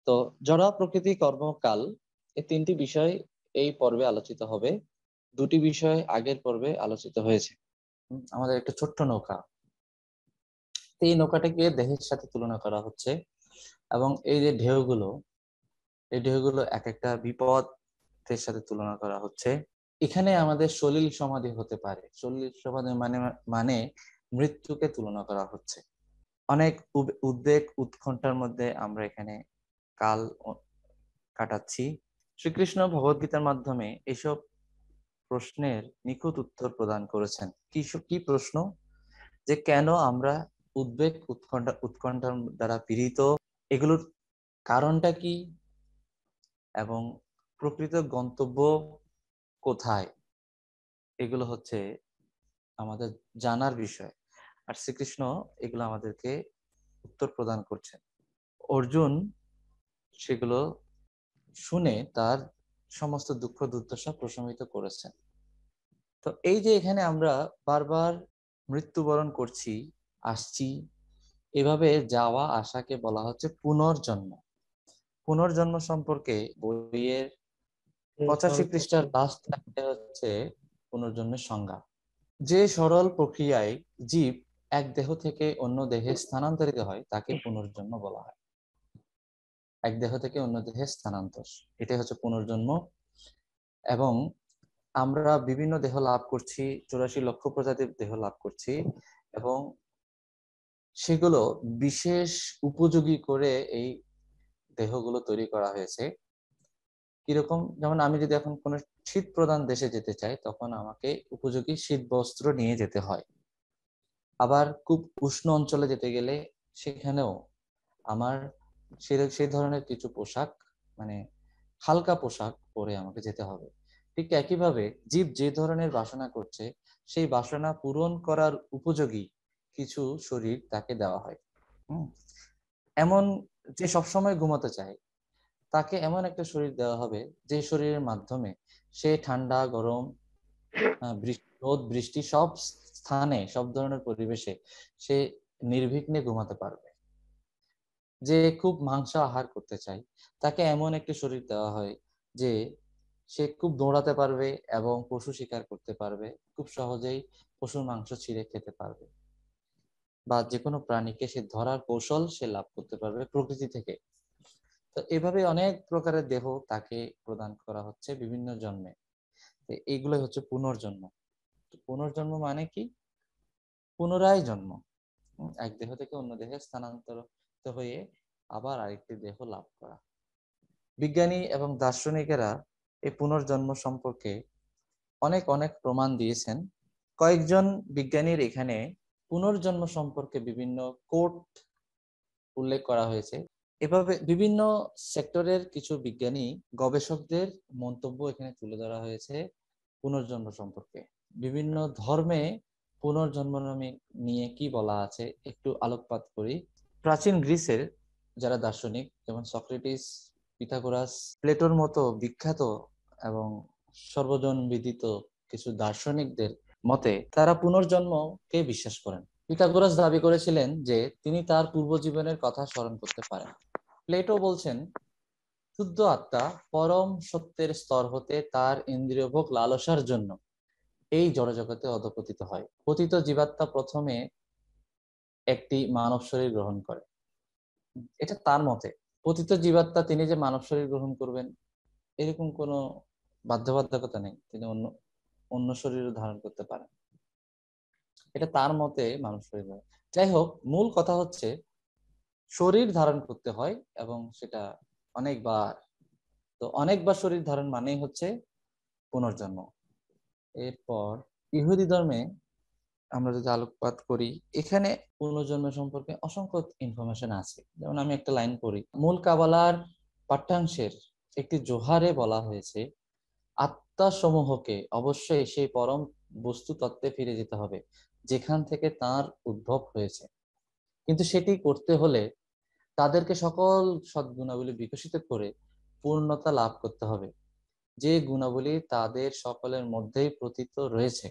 তো জড় প্রকৃতি কর্মকাল এই তিনটি বিষয় এই পর্বে আলোচিত হবে। দুটি বিষয় আগের পর্বে আলোচিত হয়েছে। আমাদের একটা ছোট্ট নৌকা, এই নৌকাটাকে দেহের সাথে তুলনা করা হচ্ছে এবং এই যে ঢেউগুলো, এই ঢেউগুলো এক একটা বিপদের সাথে তুলনা করা হচ্ছে। এখানে আমাদের সলিল সমাধি হতে পারে। সলিল সমাধি মানে মানে মৃত্যুকে তুলনা করা হচ্ছে। অনেক উদ্বেগ উৎকণ্ঠার মধ্যে আমরা এখানে কাল কাটাচ্ছি। শ্রীকৃষ্ণ ভগবদ্গীতার মাধ্যমে এইসব প্রশ্নের নিখুঁত উত্তর প্রদান করেছেন। কি প্রশ্ন? যে কেন আমরা উদ্বেগ উৎকণ্ঠার দ্বারা পীড়িত, এগুলোর কারণটা কি এবং প্রকৃত গন্তব্য কোথায়, এগুলো হচ্ছে আমাদের জানার বিষয়। আর শ্রীকৃষ্ণ এগুলো আমাদেরকে উত্তর প্রদান করছেন। অর্জুন সেগুলো শুনে তার সমস্ত দুঃখ দুর্দশা প্রশমিত করেছেন। তো এই যে এখানে আমরা বারবার মৃত্যুবরণ করছি, আসছি, এভাবে যাওয়া আসাকে বলা হচ্ছে পুনর্জন্ম। পুনর্জন্ম সম্পর্কে বইয়ের 85 পৃষ্ঠার লাস্ট লাইনে হচ্ছে পুনর্জন্মের সংজ্ঞা। যে সরল প্রক্রিয়ায় জীব এক দেহ থেকে অন্য দেহে স্থানান্তরিত হয় তাকে পুনর্জন্ম বলা হয়। এক দেহ থেকে অন্য দেহে স্থানান্তর, এটাই হচ্ছে পুনর্জন্ম। এবং আমরা বিভিন্ন দেহ লাভ করছি, 84 লক্ষ প্রজাতির দেহ লাভ করছি এবং সেগুলো বিশেষ উপযোগী করে এই দেহগুলো তৈরি করা হয়েছে। কিরকম? যেমন আমি যদি এখন কোনো শীত প্রধান দেশে যেতে চাই, তখন আমাকে উপযোগী শীত বস্ত্র নিয়ে যেতে হয়। আবার খুব উষ্ণ অঞ্চলে যেতে গেলে সেখানেও আমার সেই ধরনের কিছু পোশাক, মানে হালকা পোশাক পরে আমাকে যেতে হবে। ঠিক একইভাবে জীব যে ধরনের বাসনা করছে, সেই বাসনা পূরণ করার উপযোগী কিছু শরীর তাকে দেওয়া হয়। এমন যে সবসময় ঘুমাতে চায়, তাকে এমন একটা শরীর দেওয়া হবে যে শরীরের মাধ্যমে সে ঠান্ডা গরম, রোদ বৃষ্টি সব স্থানে, সব ধরনের পরিবেশে সে নির্বিঘ্নে ঘুমাতে পারবে। যে খুব মাংস আহার করতে চায়, তাকে এমন একটি শরীর দেওয়া হয় যে সে খুব দৌড়াতে পারবে এবং পশু শিকার করতে পারবে, খুব সহজেই পশুর মাংস ছিঁড়ে খেতে পারবে, বা যে কোনো প্রাণীকে সে ধরার কৌশল সে লাভ করতে পারবে প্রকৃতি থেকে। তো এভাবে অনেক প্রকারের দেহ তাকে প্রদান করা হচ্ছে বিভিন্ন জন্মে। এইগুলোই হচ্ছে পুনর্জন্ম। পুনর্জন্ম মানে কি? পুনরায় জন্ম। এক দেহ থেকে অন্য দেহে স্থানান্তরিত হয়ে আবার আরেকটি দেহ লাভ করা। বিজ্ঞানী এবং দার্শনিকেরা এই পুনর্জন্ম সম্পর্কে অনেক অনেক প্রমাণ দিয়েছেন। কয়েকজন বিজ্ঞানীর এখানে পুনর্জন্ম সম্পর্কে বিভিন্ন কোট উল্লেখ করা হয়েছে। এভাবে বিভিন্ন সেক্টরের কিছু বিজ্ঞানী গবেষকদের মন্তব্য এখানে তুলে ধরা হয়েছে পুনর্জন্ম সম্পর্কে। বিভিন্ন ধর্মে পুনর্জন্ম নিয়ে কি বলা আছে একটু আলোকপাত করি। প্রাচীন গ্রিসের যারা দার্শনিক, যেমন সক্রেটিস, পিথাগোরাস, প্লেটোর মতো বিখ্যাত এবং সর্বজন বিদিত কিছু দার্শনিকদের মতে তারা পুনর্জন্মকে বিশ্বাস করেন। পিথাগোরাস দাবি করেছিলেন যে তিনি তার পূর্বজীবনের কথা স্মরণ করতে পারেন। প্লেটো বলছেন শুদ্ধ আত্মা পরম সত্যের স্তর হতে তার ইন্দ্রিয়ভোগ লালসার জন্য এই জড়জগতে অধঃপতিত হয়। পতিত জীবাত্মা প্রথমে একটি মানব শরীর গ্রহণ করে, এটা তার মতে। পতিত জীবাত্মা তিনি যে মানব শরীর গ্রহণ করবেন এরকম কোনো বাধ্যবাধকতা নেই, তিনি অন্য অন্য শরীরও ধারণ করতে পারেন, এটা তার মতে মানব শরীর। যাই হোক, মূল কথা হচ্ছে শরীর ধারণ করতে হয় এবং সেটা অনেকবার। তো অনেকবার শরীর ধারণ মানেই হচ্ছে পুনর্জন্ম। এরপর ইহুদি ধর্মে আমরা যদি আলোকপাত করি, এখানে পুনর্জন্ম সম্পর্কে অসংখ্য ইনফরমেশন আছে। যেমন আমি একটা লাইন পড়ি, মূল কাবালার পাঠ্যাংশের একটি জোহারে বলা হয়েছে আত্মা সমূহকে অবশ্যই সেই পরম বস্তু তত্ত্বে ফিরে যেতে হবে যেখান থেকে তার উদ্ভব হয়েছে, কিন্তু সেটি করতে হলে তাদেরকে সকল সদ্গুণাবলী বিকশিত করে পূর্ণতা লাভ করতে হবে, যে গুণাবলী তাদের সকলের মধ্যেই প্রতীত রয়েছে।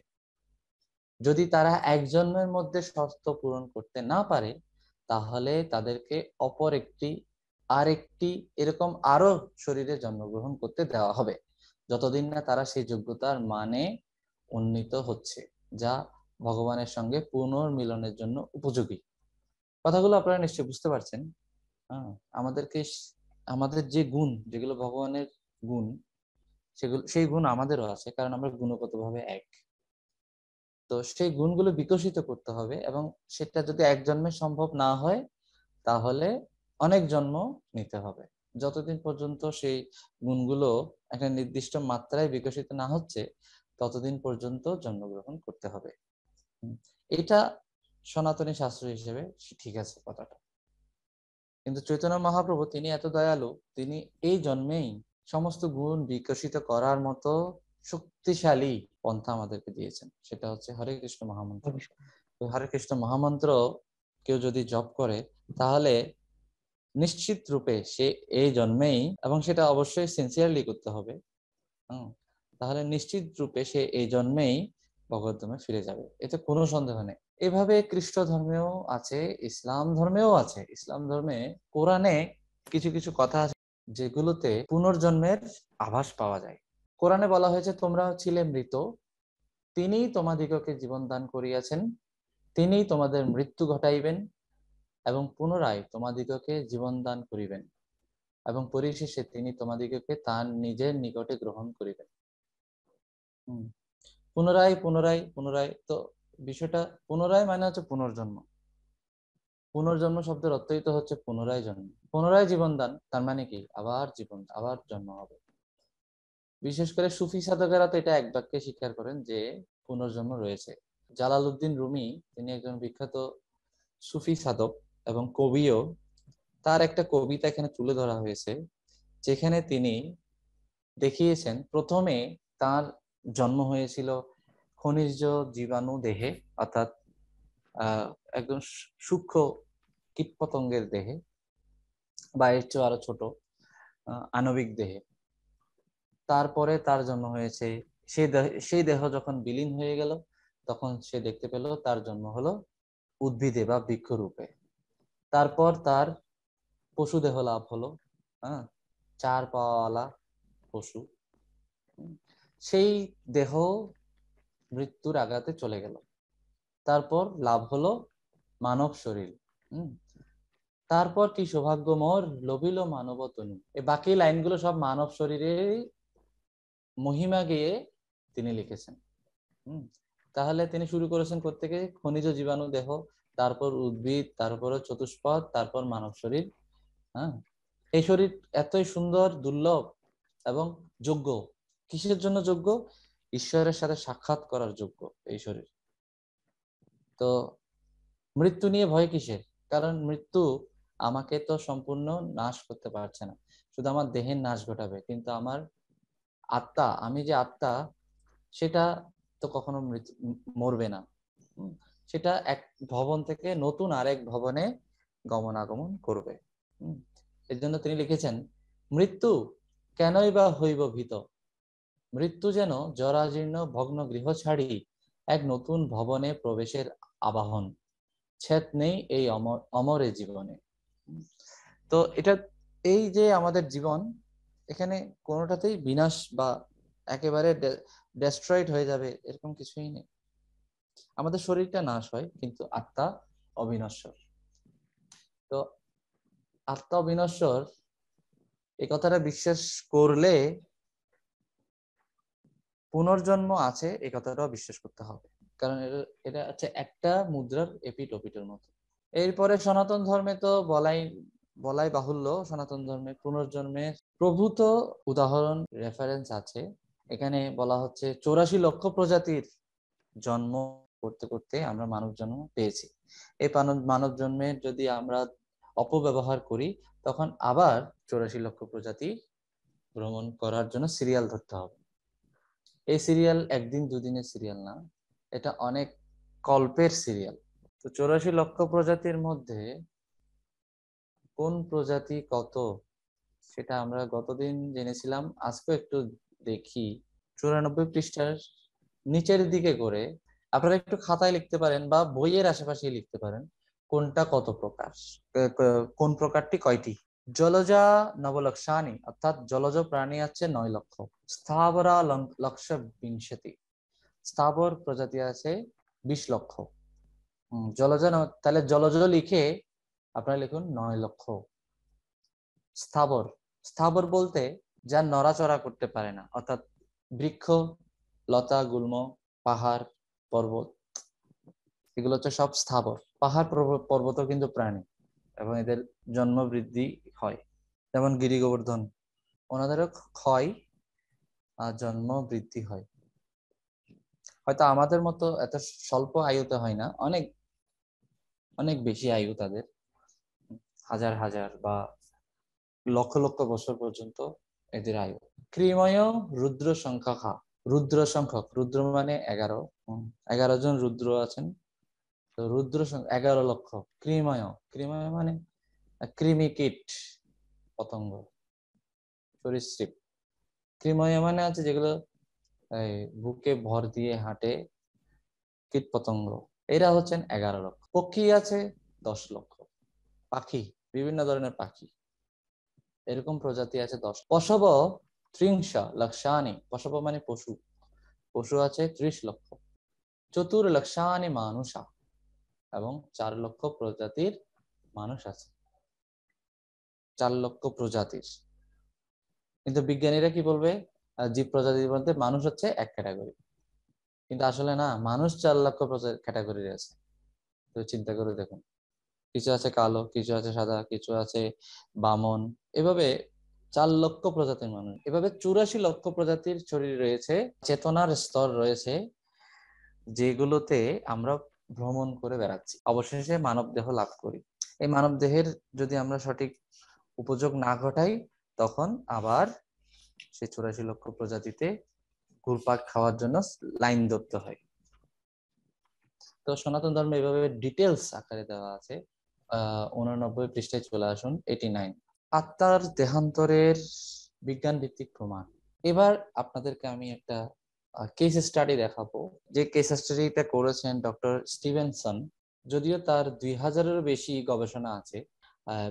যদি তারা এক জন্মের মধ্যে শর্ত পূরণ করতে না পারে, তাহলে তাদেরকে অপর একটি আরেকটি এরকম আরো শরীরে জন্মগ্রহণ করতে দেওয়া হবে, যতদিন না তারা সেই যোগ্যতার মানে উন্নীত হচ্ছে, যা ভগবানের সঙ্গে পুনর্মিলনের জন্য উপযোগী। কথাগুলো আপনারা নিশ্চয়ই বুঝতে পারছেন। হ্যাঁ, আমাদেরকে আমাদের যে গুণ, যেগুলো ভগবানের গুণ, সেগুলো সেই গুণ আমাদেরও আছে, কারণ আমরা গুণগতভাবে এক। তো সেই গুণগুলো বিকশিত করতে হবে, এবং সেটা যদি এক জন্মে সম্ভব না হয় তাহলে অনেক জন্ম নিতে হবে। যতদিন পর্যন্ত সেই গুণগুলো একটা নির্দিষ্ট মাত্রায় বিকশিত না হচ্ছে ততদিন পর্যন্ত জন্মগ্রহণ করতে হবে। এটা সনাতনী শাস্ত্র হিসেবে ঠিক আছে কথাটা। কিন্তু চৈতন্য মহাপ্রভু তিনি এত দয়ালু, তিনি এই জন্মেই সমস্ত গুণ বিকশিত করার মতো শক্তিশালী পন্থা আমাদেরকে দিয়েছেন, সেটা হচ্ছে হরে কৃষ্ণ মহামন্ত্র। হরে কৃষ্ণ মহামন্ত্র কেউ যদি জপ করে তাহলে নিশ্চিত রূপে সে এই জন্মেই, এবং সেটা অবশ্যই সিনসিয়ারলি করতে হবে, তাহলে নিশ্চিত রূপে সে এই জন্মেই ভগবদ্ধামে ফিরে যাবে, এতে কোনো সন্দেহ নেই। এভাবে খ্রিস্ট ধর্মেও আছে, ইসলাম ধর্মেও আছে। ইসলাম ধর্মে কোরআনে কিছু কিছু কথা আছে যেগুলোতে পুনর্জন্মের আভাস পাওয়া যায়। কোরআনে বলা হয়েছে, তোমরা ছিলে মৃত, তিনিই তোমাদিগকে জীবন দান করিয়াছেন, তিনিই তোমাদের মৃত্যু ঘটাইবেন এবং পুনরায় তোমাদিগকে জীবন দান করিবেন, এবং পরিশেষে তিনি তোমাদিগকে তার নিজের নিকটে গ্রহণ করিবেন। পুনরায় পুনরায় পুনরায়, তো বিষয়টা পুনরায় মানে হচ্ছে পুনর্জন্ম। পুনর্জন্ম শব্দের অর্থই তো হচ্ছে পুনরায় জন্ম, পুনরায় জীবন দান, তার মানে কি আবার জীবন, আবার জন্ম হবে। বিশেষ করে সুফি সাধকেরা তো এটা এক বাক্যে স্বীকার করেন যে পুনর্জন্ম রয়েছে। জালালউদ্দিন রুমি, তিনি একজন বিখ্যাত সুফি সাধক এবং কবিও। তার একটা কবিতা এখানে তুলে ধরা হয়েছে, যেখানে তিনি দেখিয়েছেন প্রথমে তার জন্ম হয়েছিল খনিজ জীবাণু দেহে, অর্থাৎ একদম সূক্ষ্ম কীটপতঙ্গের দেহে, বা এর চেয়ে আরো ছোট আণবিক দেহে। তারপরে তার জন্ম হয়েছে, সেই দেহ যখন বিলীন হয়ে গেল তখন সে দেখতে পেল তার জন্ম হলো উদ্ভিদে বা বৃক্ষ রূপে। তারপর তার পশু দেহ লাভ হলো, চার পাওয়ালা পশু। সেই দেহ মৃত্যুর আঘাতে চলে গেল। তারপর লাভ হলো মানব শরীর। তারপর কি সৌভাগ্য মোর লভিল মানব তনু। এই বাকি লাইনগুলো সব মানব শরীরে মহিমা গিয়ে তিনি লিখেছেন। তাহলে তিনি শুরু করেছেন প্রত্যেকে খনিজ জীবাণু দেহ, তারপর উদ্ভিদ, তারপরে চতুষ্পদ, তারপর মানব শরীর। এই শরীর এতই সুন্দর, দুর্লভ এবং যোগ্য। কিসের জন্য যোগ্য? ঈশ্বরের সাথে সাক্ষাৎ করার যোগ্য এই শরীর। তো মৃত্যু নিয়ে ভয় কিসের? কারণ মৃত্যু আমাকে তো সম্পূর্ণ নাশ করতে পারছে না, শুধু আমার দেহের নাশ ঘটাবে, কিন্তু আমার আত্মা, আমি যে আত্মা, সেটা তো কখনো মরবে না। সেটা এক ভবন থেকে নতুন আরেক ভবনে গমনাগমন করবে। এর জন্য তিনি লিখেছেন, মৃত্যু কেনই বা হইব ভীত, মৃত্যু যেন জরাজীর্ণ ভগ্ন গৃহ ছাড়ি এক নতুন ভবনে প্রবেশের আবাহন, ছেদ নেই এই অমরে জীবনে। তো এটা, এই যে আমাদের জীবন, এখানে কোনোটাতেই বিনাশ বা একেবারে ডেস্ট্রয়েড হয়ে যাবে এরকম কিছুই নেই। আমাদের শরীরটা নাশ হয় কিন্তু আত্মা অবিনশ্বর। তো আত্মা অবিনশ্বর এই কথাটা বিশ্বাস করলে পুনর্জন্ম আছে এই কথাটাও বিশ্বাস করতে হবে, কারণ এটা হচ্ছে একটা মুদ্রার এপিঠ ওপিঠের মতো। এরপরে সনাতন ধর্মে তো বলাই বাহুল্য, সনাতন ধর্মে পুনর্জন্মের প্রভূত উদাহরণ রেফারেন্স আছে। এখানে বলা হচ্ছে 84 লক্ষ প্রজাতির জন্ম করতে করতে আমরা মানব জন্ম পেয়েছি। এই মানব জন্মের যদি আমরা অপব্যবহার করি তখন আবার 84 লক্ষ প্রজাতি ভ্রমণ করার জন্য সিরিয়াল ধরতে হবে। এই সিরিয়াল একদিন দুদিনের সিরিয়াল না, এটা অনেক কল্পের সিরিয়াল। তো 84 লক্ষ প্রজাতির মধ্যে কোন প্রজাতি কত সেটা আমরা গতদিন জেনেছিলাম। আজকে একটু দেখি, 94 পৃষ্ঠার নিচের দিকে করে আপনারা একটু খাতায় লিখতে পারেন বা বইয়ের আশেপাশে লিখতে পারেন কোনটা কত প্রকার, কোন প্রকারটি কয়টি। জলজা নবলক্ষানি, অর্থাৎ জলজ প্রাণী আছে 9 লক্ষ। স্থাবরা লক্ষ বিংশতি, স্থাবর প্রজাতি আছে 20 লক্ষ। জলজ তাহলে জলজ লিখে আপনারা লিখুন 9 লক্ষ। স্থাবর, স্থাবর বলতে যা নড়াচড়া করতে পারে না, অর্থাৎ বৃক্ষ, লতা, গুল্ম, পাহাড়, পর্বত, এগুলো হচ্ছে সব স্থাবর। পাহাড় পর্বতও কিন্তু প্রাণী এবং এদের জন্ম বৃদ্ধি হয়, যেমন গিরি গোবর্ধন, ওনাদেরও ক্ষয় আর জন্ম বৃদ্ধি হয়। হয়তো আমাদের মতো এত স্বল্প আয়ুতে হয় না, অনেক অনেক বেশি আয়ু তাদের, হাজার হাজার বা লক্ষ লক্ষ বছর পর্যন্ত এদের আয়ু। ক্রিময় রুদ্র সংখ্যা, রুদ্র সংখ্যক, রুদ্র মানে 11, 11 জন রুদ্র আছেন, তো রুদ্র 11 লক্ষ। ক্রিময়, ক্রিময় মানে কৃমি কীট পতঙ্গ, সরীসৃপ। ক্রিময় মানে আছে যেগুলো বুকে ভর দিয়ে হাঁটে, কীট পতঙ্গ, এরা হচ্ছেন 11 লক্ষ। পক্ষী আছে 10 লক্ষ, পাখি, বিভিন্ন ধরনের পাখি, এরকম প্রজাতি আছে 10। পশব ত্রিংশ লক্ষানি, পশব মানে পশু, পশু আছে 30 লক্ষ। চতুর লক্ষানি মানুষা, এবং 4 লক্ষ প্রজাতির মানুষ আছে, 4 লক্ষ প্রজাতির। কিন্তু বিজ্ঞানীরা কি বলবে, জীব প্রজাতির মধ্যে মানুষ হচ্ছে এক ক্যাটাগরি, কিন্তু আসলে না, মানুষ 4 লক্ষ ক্যাটাগরির আছে। তো চিন্তা করে দেখুন, কিছু আছে কালো, কিছু আছে সাদা, কিছু আছে বামন, এভাবে 4 লক্ষ প্রজাতির মানুষ, এভাবে 84 লক্ষ প্রজাতির শরীর রয়েছে, চেতনার স্তর রয়েছে, যেগুলোতে আমরা ভ্রমণ করে বেড়াচ্ছি, অবশেষে মানব দেহ লাভ করি। এই মানব দেহের যদি আমরা সঠিক উপযোগ না ঘটাই, তখন আবার সেই 84 লক্ষ প্রজাতিতে ঘুরপাক খাওয়ার জন্য লাইন ধরতে হয়। তো সনাতন ধর্মে এভাবে ডিটেলস আকারে দেওয়া আছে। 89 পৃষ্ঠায় চলে আসুন, 89। আত্মার দেহান্তরের বিজ্ঞান ভিত্তিক প্রমাণ। এবার আপনাদেরকে আমি একটা কেস স্টাডি দেখাবো, যে কেস স্টাডিটা করেছেন ডক্টর স্টিভেনসন। যদিও তার 2000-এরও বেশি গবেষণা আছে,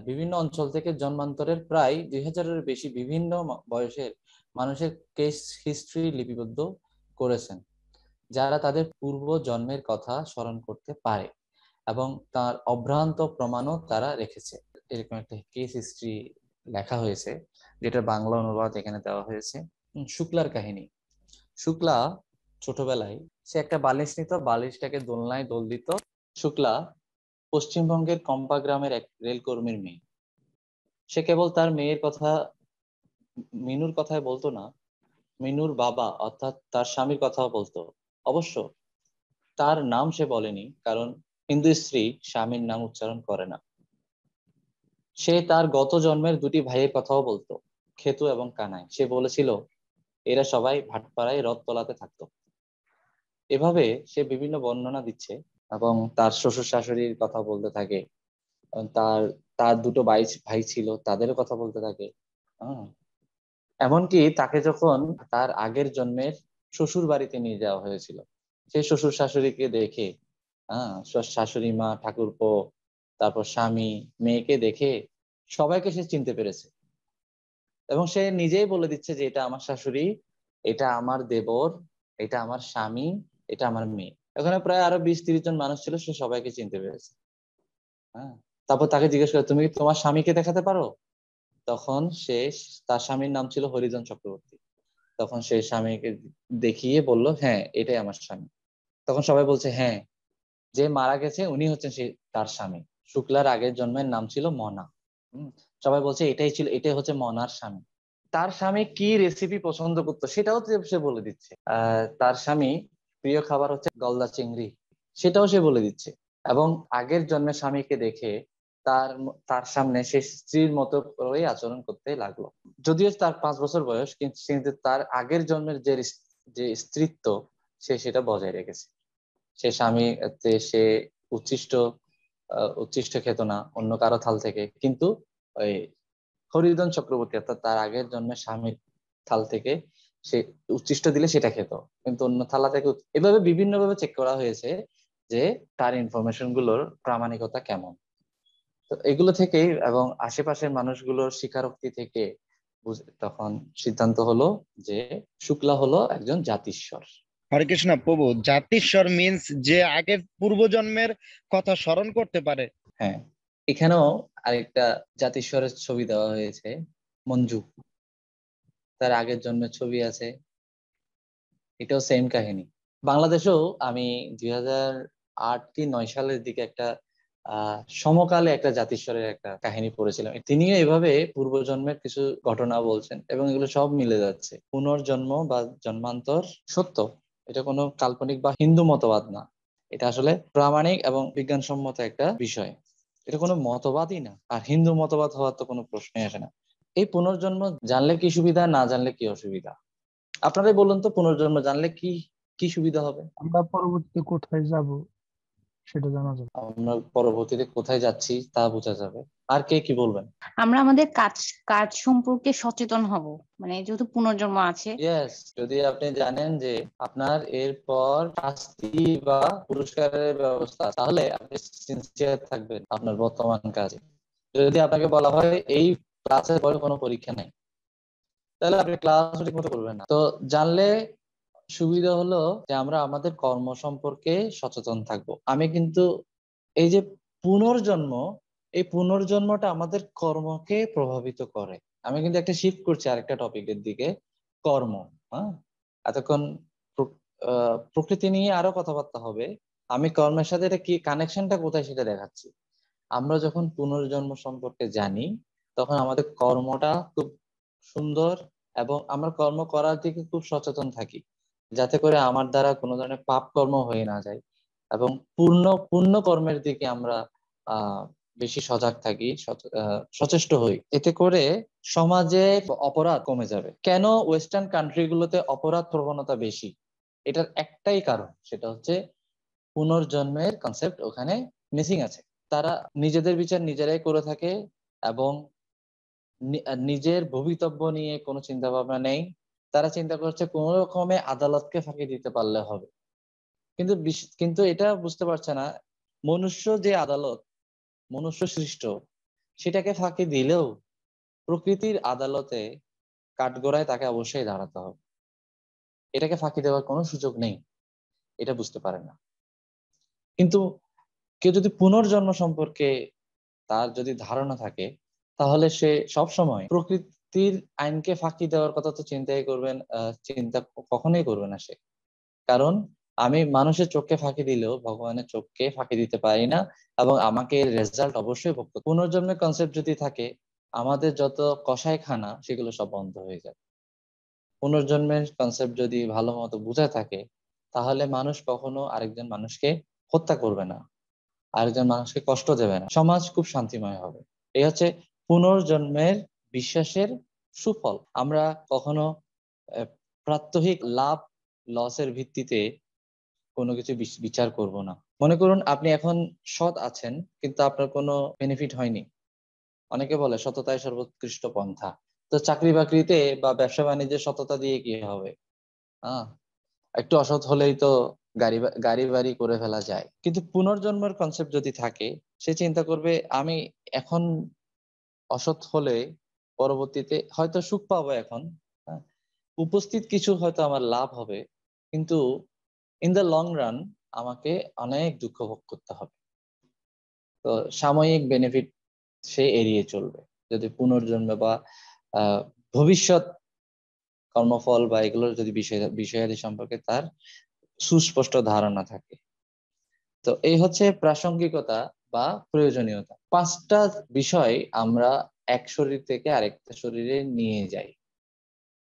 বিভিন্ন অঞ্চল থেকে জন্মান্তরের প্রায় 2000-এর বেশি বিভিন্ন বয়সের মানুষের কেস হিস্ট্রি লিপিবদ্ধ করেছেন, যারা তাদের পূর্ব জন্মের কথা স্মরণ করতে পারে, এবং তার অভ্রান্ত প্রমাণও তারা রেখেছে। এরকম একটা কেস হিস্ট্রি লেখা হয়েছে, যেটা বাংলা অনুবাদ এখানে দেওয়া হয়েছে। শুক্লার কাহিনী। শুক্লা ছোটবেলায় সে একটা বালিশ নিত, বালিশটাকে দোলনায় দোল দিত। শুক্লা পশ্চিমবঙ্গের কম্পা গ্রামের এক রেলকর্মীর মেয়ে। সে কেবল তার মেয়ের কথা, মিনুর কথাই বলতো না, মিনুর বাবা অর্থাৎ তার স্বামীর কথাও বলতো। অবশ্য তার নাম সে বলেনি, কারণ হিন্দু স্ত্রী স্বামীর নাম উচ্চারণ করে না। সে তার গত জন্মের 2টি ভাইয়ের কথাও বলতো, খেতু এবং কানাই। সে বলেছিল এরা সবাই ভাটপাড়ায় রথতলাতে থাকতো। এভাবে সে বিভিন্ন বর্ণনা দিচ্ছে, এবং তার শ্বশুর শাশুড়ির কথা বলতে থাকে, তার তার 2টো ভাই ছিল, তাদেরও কথা বলতে থাকে। এমনকি তাকে যখন তার আগের জন্মের শ্বশুর বাড়িতে নিয়ে যাওয়া হয়েছিল, সেই শ্বশুর শাশুড়িকে দেখে, শাশুড়ি মা, ঠাকুরপো, তারপর স্বামী, মেয়েকে দেখে সবাইকে সে চিনতে পেরেছে, এবং সে নিজেই বলে দিচ্ছে যে এটা আমার শাশুড়ি, এটা আমার দেবর, এটা আমার স্বামী, এটা আমার মেয়ে। ওখানে প্রায় আরো 20-30 জন মানুষ ছিল, সে সবাইকে চিনতে পেরেছে। তারপর তাকে জিজ্ঞেস করে, তুমি কি তোমার স্বামীকে দেখাতে পারো? তখন সে, তার স্বামীর নাম ছিল হরিজন চক্রবর্তী, তখন সে স্বামীকে দেখিয়ে বলল, হ্যাঁ এটাই আমার স্বামী। তখন সবাই বলছে, হ্যাঁ, যে মারা গেছে উনি হচ্ছেন সে তার স্বামী। শুক্লার আগের জন্মের নাম ছিল মনা। সবাই বলছে এটাই হচ্ছে মনার স্বামী। তার স্বামী কি রেসিপি পছন্দ করতো সেটাও সে বলে দিচ্ছে। তার স্বামী প্রিয় খাবার হচ্ছে গলদা চিংড়ি, সেটাও সে বলে দিচ্ছে। এবং আগের জন্মের স্বামীকে দেখে তার তার সামনে সে স্ত্রীর মতো করেই আচরণ করতে লাগলো। যদিও তার 5 বছর বয়স, কিন্তু তার আগের জন্মের যে স্ত্রীত্ব, সে সেটা বজায় রেখেছে। সে স্বামী, সে উচ্ছিষ্ট উচ্ছিষ্ট খেত না অন্য কারো থাল থেকে, কিন্তু ওই হরিধন চক্রবর্তী অর্থাৎ তার আগের জন্মের স্বামীর থাল থেকে সে উচ্ছিষ্ট দিলে সেটা খেত, কিন্তু অন্য থালা থেকে। এভাবে বিভিন্ন ভাবে চেক করা হয়েছে যে তার ইনফরমেশন গুলোর প্রামাণিকতা কেমন। তো এগুলো থেকেই এবং আশেপাশের মানুষগুলোর স্বীকারোক্তি থেকে তখন সিদ্ধান্ত হলো যে শুক্লা হলো একজন জাতিস্বর। হরে কৃষ্ণ প্রভু, জাতিস্বর মিন্স যে আগের পূর্বজন্মের কথা স্মরণ করতে পারে। হ্যাঁ, এখানেও আরেকটা জাতিস্বরের ছবি দেওয়া হয়েছে, মঞ্জু, তার আগের জন্মের ছবি আছে, এটাও সেম কাহিনী। বাংলাদেশেও আমি 2008 কি 9 সালের দিকে একটা সমকালে একটা জাতিস্বরের একটা কাহিনী পড়েছিলাম। তিনিও এভাবে পূর্বজন্মের কিছু ঘটনা বলছেন এবং এগুলো সব মিলে যাচ্ছে। পুনর্জন্ম বা জন্মান্তর সত্য, এটা কোনো কাল্পনিক বা হিন্দু মতবাদ না, এটা আসলে প্রামাণিক এবং বিজ্ঞানসম্মত একটা বিষয়। এটা কোনো মতবাদই না, আর হিন্দু মতবাদ হওয়ার তো কোনো প্রশ্নই আসে না। এই পুনর্জন্ম জানলে কি সুবিধা, না জানলে কি অসুবিধা? আপনারাই বলুন তো, পুনর্জন্ম জানলে কি কি সুবিধা হবে? আমরা পরবর্তীতে কোথায় যাব সেটা জানা যাবে। আমরা পরবর্তীতে কোথায় যাচ্ছি তা বোঝা যাবে। আর কে কি বলবেন? আমরা আমাদের কাজ কাজ সম্পর্কে সচেতন হব, মানে যেহেতু পুনর্জন্ম আছে। ইয়েস, যদি আপনি জানেন যে আপনার এরপর শাস্তি বা পুরস্কারের ব্যবস্থা আছে, তাহলে আপনি সিনসিয়ার থাকবেন আপনার বর্তমান কাজে। যদি আপনাকে বলা হয় এই ক্লাসের পরে কোনো পরীক্ষা নেই, তাহলে আপনি ক্লাস ঠিক মতো করবেন না। তো জানলে সুবিধা হলো যে আমরা আমাদের কর্ম সম্পর্কে সচেতন থাকবো। আমি কিন্তু এই যে পুনর্জন্ম, এই পুনর্জন্মটা আমাদের কর্মকে প্রভাবিত করে। আমি কিন্তু একটা শিফট করছি আরেকটা টপিকের দিকে, কর্ম। হ্যাঁ, এতক্ষণ প্রকৃতি নিয়ে আরো কথাবার্তা হবে, আমি কর্মের সাথে এটা কি কানেকশনটা কোথায় সেটা দেখাচ্ছি। আমরা যখন পুনর্জন্ম সম্পর্কে জানি, তখন আমাদের কর্মটা খুব সুন্দর এবং আমরা কর্ম করার দিকে খুব সচেতন থাকি, যাতে করে আমার দ্বারা কোনো ধরনের পাপ কর্ম হয়ে না যায়, এবং পূর্ণ কর্মের দিকে আমরা আহ বেশি সজাগ থাকি, সচেষ্ট হই। এতে করে সমাজে অপরাধ কমে যাবে। কেন ওয়েস্টার্ন কান্ট্রি গুলোতে অপরাধ প্রবণতা বেশি? এটার একটাই কারণ, সেটা হচ্ছে পুনর্জন্মের কনসেপ্ট ওখানে মিসিং আছে। তারা নিজেদের বিচার নিজেরাই করে থাকে এবং নিজের ভবিতব্য নিয়ে কোনো চিন্তা ভাবনা নেই। তারা চিন্তা করছে কোন রকমে আদালতকে ফাঁকি দিতে পারলে হবে। কিন্তু এটা বুঝতে পারছে না, মনুষ্য যে আদালত, মনুষ্য সৃষ্ট, সেটাকে ফাঁকি দিলেও প্রকৃতির আদালতে কাঠগড়ায় তাকে অবশ্যই দাঁড়াতে হবে। এটাকে ফাঁকি দেওয়ার কোনো সুযোগ নেই, এটা বুঝতে পারে না। কিন্তু কেউ যদি পুনর্জন্ম সম্পর্কে তার যদি ধারণা থাকে, তাহলে সে সব সময় প্রকৃতির আইনকে ফাঁকি দেওয়ার কথা তো চিন্তা কখনোই করবে না সে। কারণ আমি মানুষের চোখকে ফাঁকি দিলেও ভগবানের চোখকে ফাঁকি দিতে পারি না, এবং আমাকে এর রেজাল্ট অবশ্যই ভোগ করতে। পুনর্জন্মের কনসেপ্ট যদি থাকে, আমাদের যত কসাইখানা সেগুলো সব বন্ধ হয়ে যাবে। পুনর্জন্মের কনসেপ্ট যদি ভালো মতো বুঝে থাকে, তাহলে মানুষ কখনো আরেকজন মানুষকে হত্যা করবে না, আরেকজন মানুষকে কষ্ট দেবে না, সমাজ খুব শান্তিময় হবে। এই হচ্ছে পুনর্জন্মের বিশ্বাসের সুফল। আমরা কখনো প্রাত্যহিক লাভ লসের ভিত্তিতে কোনো কিছু বিচার করব না। মনে করুন আপনি এখন সৎ আছেন, কিন্তু আপনার কোনো বেনিফিট হয়নি। অনেকে বলে সততাই সর্বোৎকৃষ্ট পন্থা। তো চাকরি বাকরিতে বা ব্যবসা বাণিজ্যে সততা দিয়ে কি হবে? হ্যাঁ, একটু অসৎ হলেই তো গাড়ি বাড়ি করে ফেলা যায়। কিন্তু পুনর্জন্মের কনসেপ্ট যদি থাকে, সে চিন্তা করবে আমি এখন অসৎ হলে পরবর্তীতে হয়তো সুখ পাবো এখন, হ্যাঁ, উপস্থিত কিছু হয়তো আমার লাভ হবে, কিন্তু ইন দ্য লং রান আমাকে অনেক দুঃখ ভোগ করতে হবে। তো সাময়িক বেনিফিট সে এড়িয়ে চলবে, যদি পুনর্জন্ম বা ভবিষ্যৎ কর্মফল বা এগুলোর যদি বিষয়াদি সম্পর্কে তার সুস্পষ্ট ধারণা থাকে। তো এই হচ্ছে প্রাসঙ্গিকতা বা প্রয়োজনীয়তা। 5টা বিষয় আমরা এক শরীর থেকে আরেকটা শরীরে নিয়ে যাই।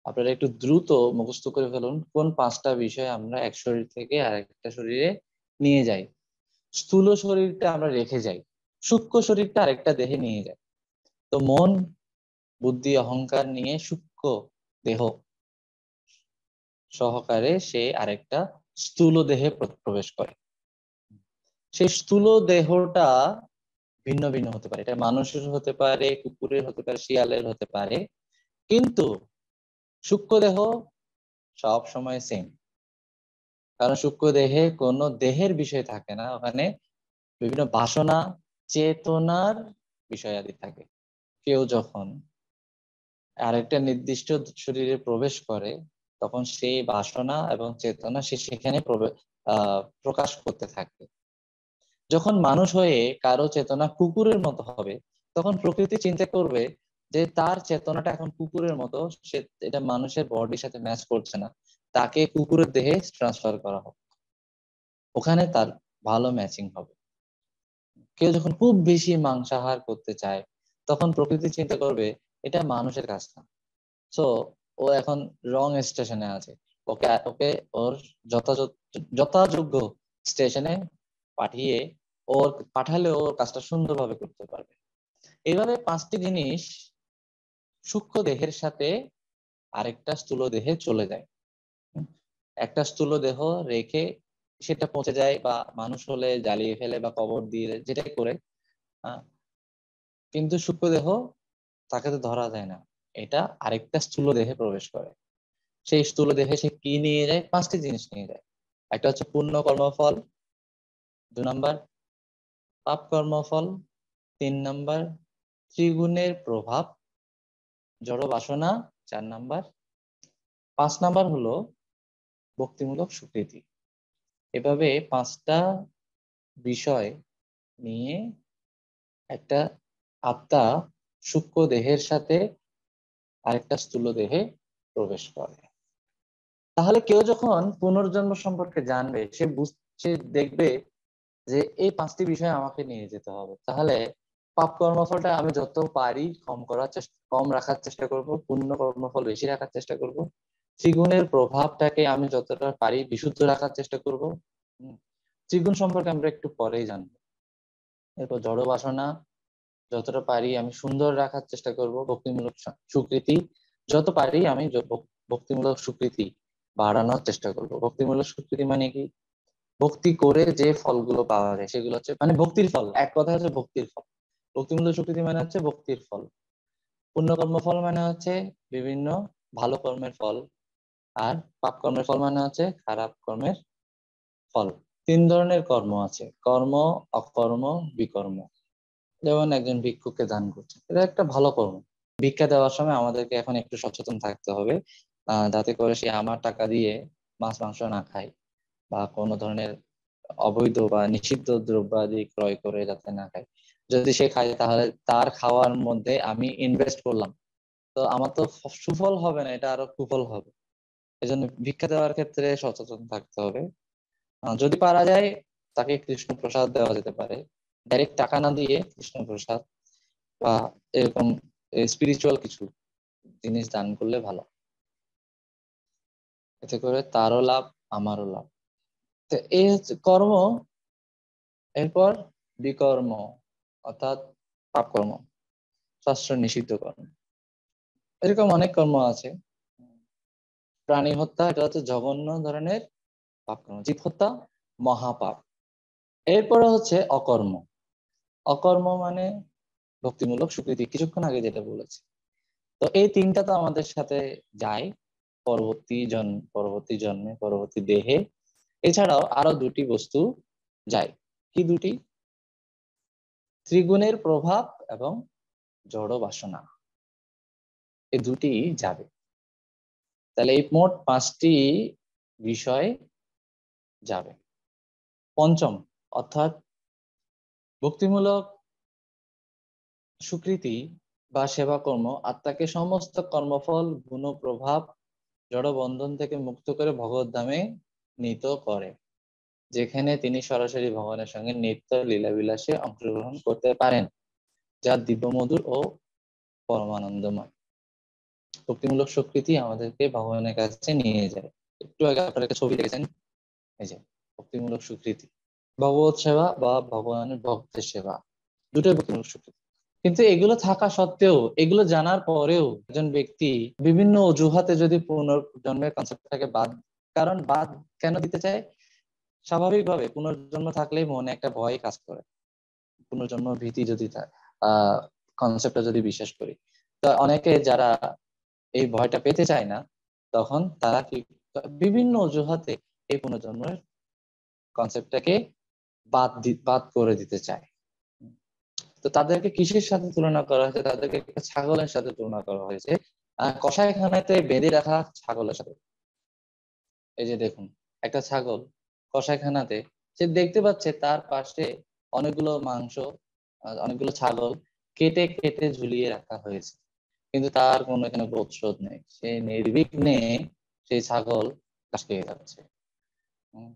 আপনারা একটু দ্রুত মুখস্থ করে ফেলুন, কোন 5টা বিষয় আমরা এক শরীর থেকে আরেকটা শরীরে নিয়ে যাই। স্থূল শরীরটা আমরা রেখে যাই, সূক্ষ্ম শরীরটা আরেকটা দেহে নিয়ে যাই। তো মন, বুদ্ধি, অহংকার নিয়ে সূক্ষ্ম দেহ সহকারে সে আরেকটা স্থূল দেহে প্রবেশ করে। সেই স্থূল দেহটা ভিন্ন ভিন্ন হতে পারে, এটা মানুষের হতে পারে, কুকুরের হতে পারে, শিয়ালের হতে পারে, কিন্তু সূক্ষ্ম দেহ সব সময় সেম। কারণ সূক্ষ্ম দেহে কোনো দেহের বিষয় থাকে না, ওখানে বিভিন্ন বাসনা, চেতনার বিষয়াদি থাকে। কেউ যখন আরেকটা নির্দিষ্ট শরীরে প্রবেশ করে তখন সেই বাসনা এবং চেতনা সে সেখানে প্রকাশ করতে থাকে। যখন মানুষ হয়ে কারো চেতনা কুকুরের মতো হবে তখন প্রকৃতি চিন্তা করবে যে তার চেতনাটা এখন কুকুরের মতো, সে এটা মানুষের বডির সাথে ম্যাচ করছে না, তাকে কুকুরের দেহে ট্রান্সফার করা হবে, ওখানে তার ভালো ম্যাচিং হবে। কেউ যখন খুব বেশি মাংসাহার করতে চায় তখন প্রকৃতি চিন্তা করবে এটা মানুষের কাজ না, সো ও এখন রং স্টেশনে আছে, ওকে ওকে ওর যথাযোগ্য স্টেশনে পাঠালে ওর কাজটা সুন্দরভাবে করতে পারবে। এইভাবে 5টি জিনিস সূক্ষ্ম দেহের সাথে আরেকটা স্থূল দেহে চলে যায়। একটা স্থূল দেহ রেখে সেটা পচে যায়, বা মানুষ হলে জ্বালিয়ে ফেলে বা কবর দিয়ে যেটাই করে, কিন্তু সূক্ষ্ম দেহ তাকে তো ধরা যায় না, এটা আরেকটা স্থূল দেহে প্রবেশ করে। সেই স্থূল দেহে সে কি নিয়ে যায়? 5টি জিনিস নিয়ে যায়। একটা হচ্ছে পুণ্য কর্মফল, 2 নাম্বার পাপ কর্মফল, 3 নাম্বার ত্রিগুণের প্রভাব জড় বাসনা, 4 নাম্বার, 5 নাম্বার হলো ভক্তিমূলক স্বীকৃতি। এভাবে 5টা বিষয় নিয়ে একটা আত্মা সূক্ষ্ম দেহের সাথে আরেকটা স্থূল দেহে প্রবেশ করে। তাহলে কেউ যখন পুনর্জন্ম সম্পর্কে জানবে সে দেখবে যে এই 5টি বিষয় আমাকে নিয়ে যেতে হবে। তাহলে পাপ কর্মফলটা আমি যত পারি কম রাখার চেষ্টা করব, পুণ্য কর্মফল বেশি রাখার চেষ্টা করব, ত্রিগুণের প্রভাবটাকে আমি যতটা পারি বিশুদ্ধ রাখার চেষ্টা করব। ত্রিগুণ সম্পর্কে আমরা একটু পরেই জানবো। এরপর জড় বাসনা যতটা পারি আমি সুন্দর রাখার চেষ্টা করব, ভক্তিমূলক স্বীকৃতি যত পারি আমি ভক্তিমূলক স্বীকৃতি বাড়ানোর চেষ্টা করব। ভক্তিমূলক স্বীকৃতি মানে কি? ভক্তি করে যে ফলগুলো পাওয়া যায় সেগুলো হচ্ছে মানে ভক্তির ফল, এক কথা হচ্ছে ভক্তির ফল। ভক্তিমূলক স্বীকৃতি মানে হচ্ছে ভক্তির ফল। পুণ্যকর্ম ফল মানে হচ্ছে বিভিন্ন ভালো কর্মের ফল, আর পাপ কর্মের ফল মানে হচ্ছে খারাপ কর্মের ফল। 3 ধরনের কর্ম আছে, কর্ম, অকর্ম, বিকর্ম। যেমন একজন ভিক্ষুককে দান করছে, এটা একটা ভালো কর্ম। ভিক্ষা দেওয়ার সময় আমাদেরকে এখন একটু সচেতন থাকতে হবে, যাতে করে সে আমার টাকা দিয়ে মাছ মাংস না খায় বা কোনো ধরনের অবৈধ বা নিষিদ্ধ দ্রব্যাদি ক্রয় করে যাতে না খায়। যদি সে খায় তাহলে তার খাওয়ার মধ্যে আমি ইনভেস্ট করলাম, তো আমার তো সুফল হবে না, এটা আরো কুফল হবে। এজন্য ভিক্ষা দেওয়ার ক্ষেত্রে সচেতন থাকতে হবে। যদি পারা যায় তাকে কৃষ্ণ প্রসাদ দেওয়া যেতে পারে, ডাইরেক্ট টাকা না দিয়ে কৃষ্ণ প্রসাদ বা এরকম স্পিরিচুয়াল কিছু জিনিস দান করলে ভালো, এতে করে তারও লাভ আমারও লাভ। তো এই হচ্ছে কর্ম। এরপর বিকর্ম অর্থাৎ পাপ কর্ম, শাস্ত্র নিষিদ্ধ কর্ম। এরকম অনেক কর্ম আছে। প্রাণী হত্যা, এটা হচ্ছে জঘন্য ধরনের পাপ কর্ম। জীব হত্যা মহাপাপ। এরপরে হচ্ছে অকর্ম। অকর্ম মানে ভক্তিমূলক স্বীকৃতি, কিছুক্ষণ আগে যেটা বলেছি। তো এই 3টা তো আমাদের সাথে যায় পরবর্তী জন্মে পরবর্তী দেহে। এছাড়াও আরো 2টি বস্তু যায়। কি 2টি? ত্রিগুণের প্রভাব এবং জড় বাসনা, এই 2টি যাবে। তাহলে এই মোট 5টি বিষয় যাবে। পঞ্চম অর্থাৎ ভক্তিমূলক স্বীকৃতি বা সেবা কর্ম আত্মাকে সমস্ত কর্মফল গুণ প্রভাব জড় বন্ধন থেকে মুক্ত করে ভগবত ধামে নীত করে, যেখানে তিনি সরাসরি ভগবানের সঙ্গে নিত্য লীলাবিলাসে অংশগ্রহণ করতে পারেন, যা দিব্যমধুর ও পরমানন্দময়। ভক্তিমূলক স্বীকৃতি আমাদেরকে ভগবানের কাছে নিয়ে যায়। একটু আগে আপনারা একটা ছবি দেখেছেন, এই যে ভক্তিমূলক স্বীকৃতি, ভগবত সেবা বা ভগবানের ভক্তের সেবা, দুটোই ভক্তিমূলক স্বীকৃতি। কিন্তু এগুলো থাকা সত্ত্বেও, এগুলো জানার পরেও একজন ব্যক্তি বিভিন্ন অজুহাতে যদি পুনর্জন্মের কনসেপ্টটাকে কারণ বাদ কেন দিতে চায়? স্বাভাবিকভাবে পুনর্জন্ম থাকলেই মনে একটা ভয় কাজ করে, পুনর্জন্ম ভীতি যদি কনসেপ্টটা যদি বিশ্বাস করি। তো অনেকে যারা এই ভয়টা পেতে চায় না, তখন তারা কি বিভিন্ন অজুহাতে এই পুনর্জন্মের কনসেপ্টটাকে বাদ করে দিতে চায়। তো তাদেরকে কিসের সাথে তুলনা করা হয়েছে? তাদেরকে একটা ছাগলের সাথে তুলনা করা হয়েছে, কসাইখানাতে বেঁধে রাখা ছাগলের সাথে। এই যে দেখুন, একটা ছাগল কসাইখানাতে, সে দেখতে পাচ্ছে তার পাশে অনেকগুলো মাংস, অনেকগুলো ছাগল কেটে কেটে ঝুলিয়ে রাখা হয়েছে, কিন্তু তার কোনো এখানে বোধশোধ নেই। সে নির্বিঘ্নে সেই ছাগল ঘাস খেয়ে যাচ্ছে উম,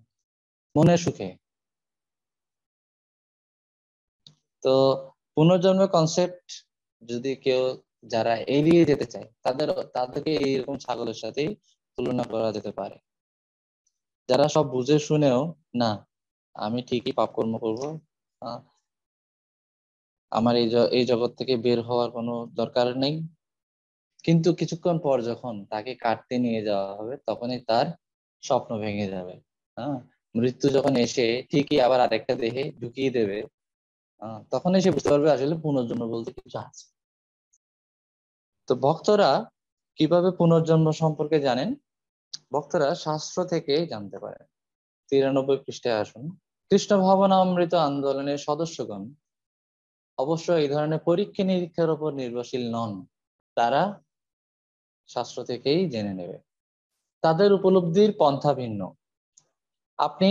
মনের সুখে। তো পুনর্জন্মের কনসেপ্ট যদি কেউ যারা এড়িয়ে যেতে চায়, তাদেরকে এইরকম ছাগলের সাথেই তুলনা করা যেতে পারে। যারা সব বুঝে শুনেও না, আমি ঠিকই পাপকর্ম করবো, আহ, আমার এই জগৎ থেকে বের হওয়ার কোনো দরকার নেই, কিন্তু কিছুক্ষণ পর যখন তাকে কাটতে নিয়ে যাওয়া হবে তখনই তার স্বপ্ন ভেঙে যাবে। হ্যাঁ, মৃত্যু যখন এসে ঠিকই আবার আরেকটা দেহে ঢুকিয়ে দেবে, তখনই সে বুঝতে পারবে আসলে পুনর্জন্ম বলতে কিছু আছে। তো ভক্তরা কিভাবে পুনর্জন্ম সম্পর্কে জানেন? ভক্তরা শাস্ত্র থেকে জানতে পারেন। 93 পৃষ্ঠায় আসুন। কৃষ্ণ ভাবনামৃত আন্দোলনের সদস্যগণ অবশ্য এই ধরনের পরীক্ষা নিরীক্ষার উপর নির্ভরশীল নন। তারা শাস্ত্র থেকেই জেনে নেবে। তাদের উপলব্ধির পন্থা ভিন্ন। আপনি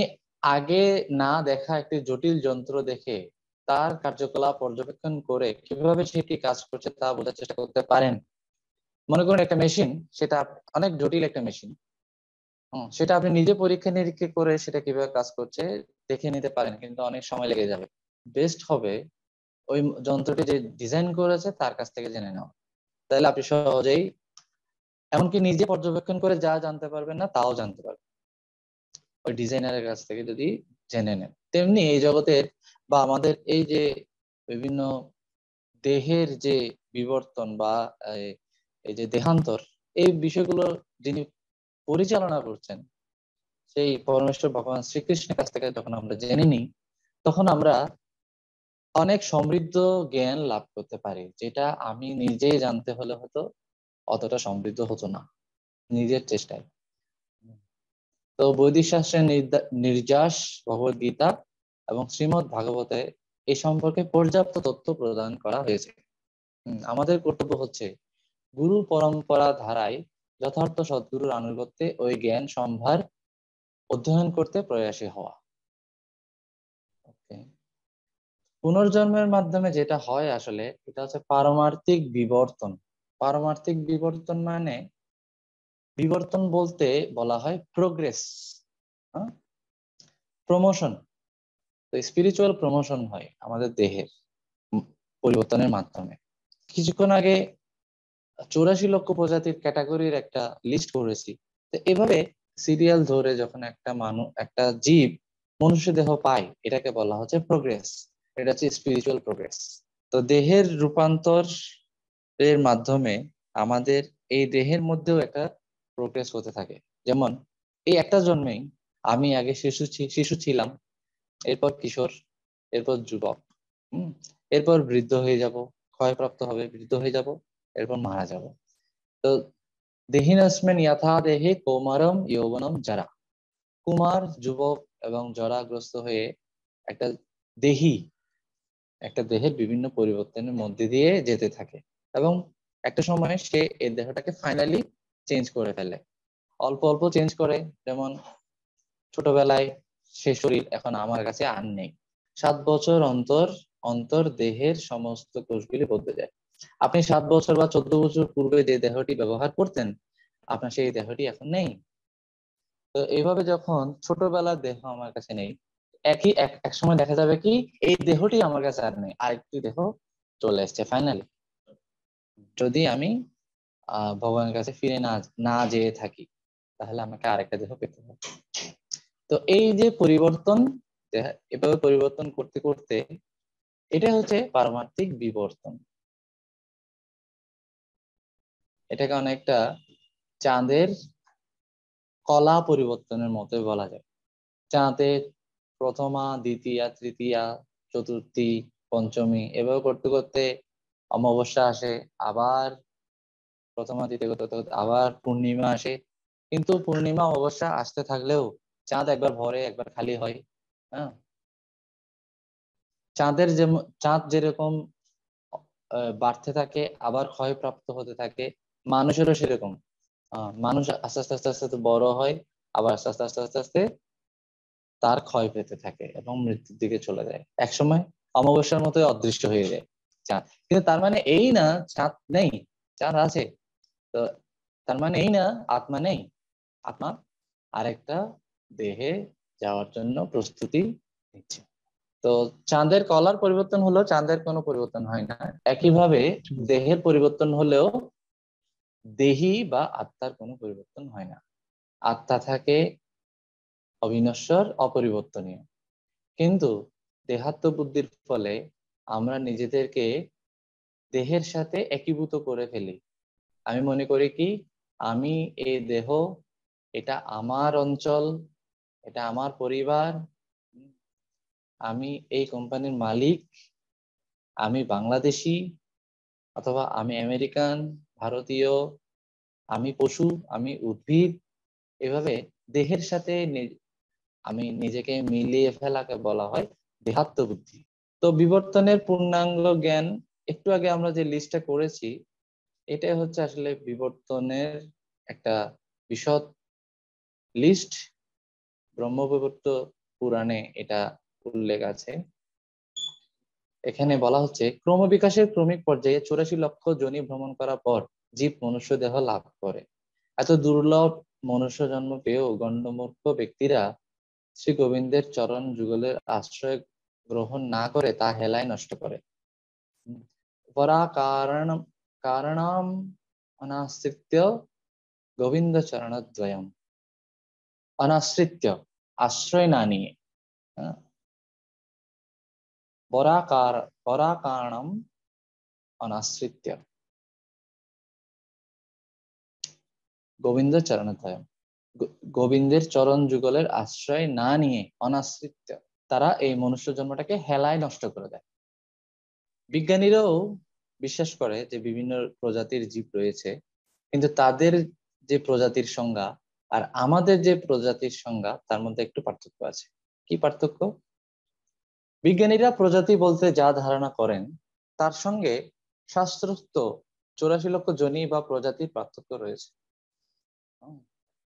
আগে না দেখা একটি জটিল যন্ত্র দেখে তার কার্যকলাপ পর্যবেক্ষণ করে কিভাবে সেটি কাজ করছে তা বোঝার চেষ্টা করতে পারেন। মনে করুন একটা মেশিন, সেটা অনেক জটিল একটা মেশিন, সেটা আপনি নিজে পরীক্ষা নিরীক্ষা করে সেটা কিভাবে কাজ করছে দেখে নিতে পারেন, কিন্তু অনেক সময় লেগে যাবে। বেস্ট হবে ওই যন্ত্রটি যে ডিজাইন করেছে তার কাছ থেকে জেনে নেওয়া। তাহলে আপনি সহজেই, এমনকি নিজে পর্যবেক্ষণ করে যা জানতে পারবেন না তাও জানতে পারবেন ওই ডিজাইনারের কাছ থেকে যদি জেনে নেন। তেমনি এই জগতের বা আমাদের এই যে বিভিন্ন দেহের যে বিবর্তন বা এই যে দেহান্তর, এই বিষয়গুলো যিনি পরিচালনা করছেন সেই পরমেশ্বর ভগবান শ্রীকৃষ্ণের কাছ থেকে যখন আমরা জেনে নিই, তখন আমরা অনেক সমৃদ্ধ জ্ঞান লাভ করতে পারি, যেটা আমি নিজেই জানতে হলে হয়তো অতটা সমৃদ্ধ হতো না নিজের চেষ্টায়। তো বৈদিক শাস্ত্রের নির্যাস, ভগবদ গীতা এবং শ্রীমৎ ভাগবতে এই সম্পর্কে পর্যাপ্ত তথ্য প্রদান করা হয়েছে। আমাদের কর্তব্য হচ্ছে গুরু পরম্পরা ধারায় যথার্থ সদ্গুরুর আনুগত্যে ওই জ্ঞান সম্ভার অধ্যয়ন করতে প্রয়াসী হওয়া। ওকে, পুনর্জন্মের মাধ্যমে যেটা হয় আসলে এটা হচ্ছে পারমার্থিক বিবর্তন। পারমার্থিক বিবর্তন মানে, বিবর্তন বলতে বলা হয় প্রোগ্রেস, প্রমোশন। তো স্পিরিচুয়াল প্রমোশন হয় আমাদের দেহের পরিবর্তনের মাধ্যমে। কিছুক্ষণ আগে 84 লক্ষ প্রজাতির ক্যাটাগরির একটা লিস্ট করেছি। তো এভাবে সিরিয়াল ধরে যখন একটা জীব মনুষ্য দেহ পায়, এটাকে বলা হচ্ছে প্রোগ্রেস। এটা হচ্ছে স্পিরিচুয়াল প্রোগ্রেস। তো দেহের রূপান্তর এর মাধ্যমে আমাদের এই দেহের মধ্যেও একটা প্রোগ্রেস হতে থাকে। যেমন এই একটা জন্মেই আমি আগে শিশু ছিলাম, এরপর কিশোর, এরপর যুবক, এরপর বৃদ্ধ হয়ে যাব, ক্ষয়প্রাপ্ত হবে, বৃদ্ধ হয়ে যাব, এরপর মারা যাব। তো দেহিনস্মিন যথা দেহে কৌমারম যৌবনম যারা, কুমার, যুবক এবং জরাগ্রস্ত হয়ে একটা দেহি, একটা দেহের বিভিন্ন পরিবর্তনের মধ্যে দিয়ে যেতে থাকে, এবং একটা সময় সে এই দেহটাকে ফাইনালি চেঞ্জ করে ফেলে। অল্প অল্প চেঞ্জ করে, যেমন ছোটবেলায় সে শরীর এখন আমার কাছে আর নেই, 7 বছর অন্তর অন্তর দেহের সমস্ত কোষগুলি বদলে যায়। আপনি 7 বছর বা 14 বছর পূর্বে যে দেহটি ব্যবহার করতেন, আপনার সেই দেহটি এখন নেই। তো এইভাবে যখন ছোটবেলার দেহ আমার কাছে নেই, এক সময় দেখা যাবে কি এই দেহটি আমার কাছে আর নেই, আরেকটি দেহ চলে এসছে ফাইনালি, যদি আমি ভগবানের কাছে ফিরে না না যেয়ে থাকি, তাহলে আমাকে আরেকটা দেহ পেতে হবে। তো এই যে পরিবর্তন, এভাবে পরিবর্তন করতে করতে, এটা হচ্ছে পারমার্থিক বিবর্তন। এটাকে অনেকটা চাঁদের কলা পরিবর্তনের মতো বলা যায়। চাঁদের প্রথমা, দ্বিতীয়া, তৃতীয়া, চতুর্থী, পঞ্চমী, এভাবে করতে করতে অমাবস্যা আসে, আবার প্রথমা, দ্বিতীয় করতে করতে আবার পূর্ণিমা আসে। কিন্তু পূর্ণিমা অমাবস্যা আসতে থাকলেও চাঁদ একবার ভরে একবার খালি হয়। হ্যাঁ, চাঁদ যেরকম বাড়তে থাকে আবার ক্ষয়প্রাপ্ত হতে থাকে, মানুষেরও সেরকম। মানুষ আস্তে আস্তে আস্তে আস্তে বড় হয়, আবার আস্তে আস্তে আস্তে আস্তে আস্তে তার ক্ষয় পেতে থাকে এবং মৃত্যুর দিকে চলে যায়। একসময় অমাবস্যার মতো অদৃশ্য হয়ে যায় চাঁদ। কিন্তু তার মানে এই না চাঁদ নেই, চাঁদ আছে। তো তার মানে এই না আত্মা নেই। আত্মা আরেকটা দেহে যাওয়ার জন্য প্রস্তুতি নিচ্ছে। তো চাঁদের কলার পরিবর্তন হলেও চাঁদের কোনো পরিবর্তন হয় না। একইভাবে দেহের পরিবর্তন হলেও দেহি বা আত্মার কোনো পরিবর্তন হয় না। আত্মা থাকে অবিনশ্বর, অপরিবর্তনীয়। কিন্তু দেহাত্ম বুদ্ধির ফলে আমরা নিজেদেরকে দেহের সাথে একীভূত করে ফেলি। আমি মনে করি কি, আমি এই দেহ, এটা আমার অঞ্চল, এটা আমার পরিবার, আমি এই কোম্পানির মালিক, আমি বাংলাদেশি অথবা আমি আমেরিকান, ভারতীয়, আমি পশু, আমি উদ্ভিদ। এভাবে দেহের সাথে আমি নিজেকে মিলিয়ে ফেলাকে বলা হয় দেহাত্ম বুদ্ধি। তো বিবর্তনের পূর্ণাঙ্গ জ্ঞান, একটু আগে আমরা যে লিস্টটা করেছি, এটাই হচ্ছে আসলে বিবর্তনের একটা বিশদ লিস্ট। ব্রহ্মবিবর্ত পুরাণে এটা উল্লেখ আছে। এখানে বলা হচ্ছে, ক্রমবিকাশের ক্রমিক পর্যায়ে 84 লক্ষ যোনি ভ্রমণ করার পর জীব মনুষ্য দেহ লাভ করে। এত দুর্লভ মনুষ্য জন্ম পেয়েও গণ্যমূর্খ ব্যক্তিরা শ্রী গোবিন্দের চরণ যুগলের আশ্রয় গ্রহণ না করে তা হেলায় নষ্ট করে। পরা কারণম অনাশ্রিত্য গোবিন্দ চরণদ্বয়ম। অনাশ্রিত্য, আশ্রয় না নিয়ে, পরাকারণম অনাশ্রিত্য গোবিন্দ চরণদ্বয়ম, গোবিন্দের চরণ যুগলের আশ্রয় না নিয়ে অনাশ্রিত্য তারা এই মনুষ্য জন্মটাকে হেলায় নষ্ট করে দেয়। বিজ্ঞানীরাও বিশ্বাস করে যে বিভিন্ন প্রজাতির জীব রয়েছে, কিন্তু তাদের যে প্রজাতির সংজ্ঞা আর আমাদের যে প্রজাতির সংজ্ঞা তার মধ্যে একটু পার্থক্য আছে। কি পার্থক্য? বিজ্ঞানীরা প্রজাতি বলতে যা ধারণা করেন তার সঙ্গে শাস্ত্রোক্ত 84 লক্ষ যোনি বা প্রজাতির পার্থক্য রয়েছে।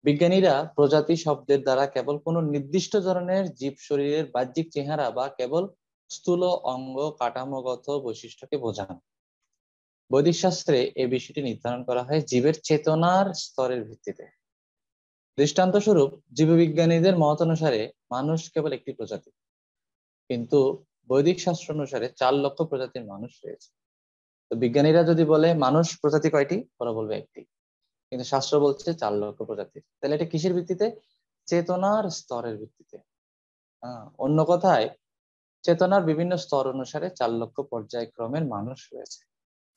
বিজ্ঞানীরা প্রজাতি শব্দের দ্বারা কেবল কোনো নির্দিষ্ট ধরনের জীব শরীরের বাহ্যিক চেহারা বা কেবল স্থূল অঙ্গ কাঠামোগত বৈশিষ্ট্যকে বোঝান। বৈদিক শাস্ত্রে এই বিষয়টি নির্ধারণ করা হয় জীবের চেতনার স্তরের ভিত্তিতে। দৃষ্টান্ত স্বরূপ, জীববিজ্ঞানীদের মত অনুসারে মানুষ কেবল একটি প্রজাতি, কিন্তু বৈদিক শাস্ত্র অনুসারে 4 লক্ষ প্রজাতির মানুষ রয়েছে। তো বিজ্ঞানীরা যদি বলে মানুষ প্রজাতি কয়টি, ওরা বলবে একটি, কিন্তু শাস্ত্র বলছে 4 লক্ষ প্রজাতির। তাহলে এটা কিসের ভিত্তিতে? চেতনার স্তরের ভিত্তিতে। অন্য কথায়, চেতনার বিভিন্ন স্তর অনুসারে 4 লক্ষ পর্যায়ক্রমের মানুষ রয়েছে।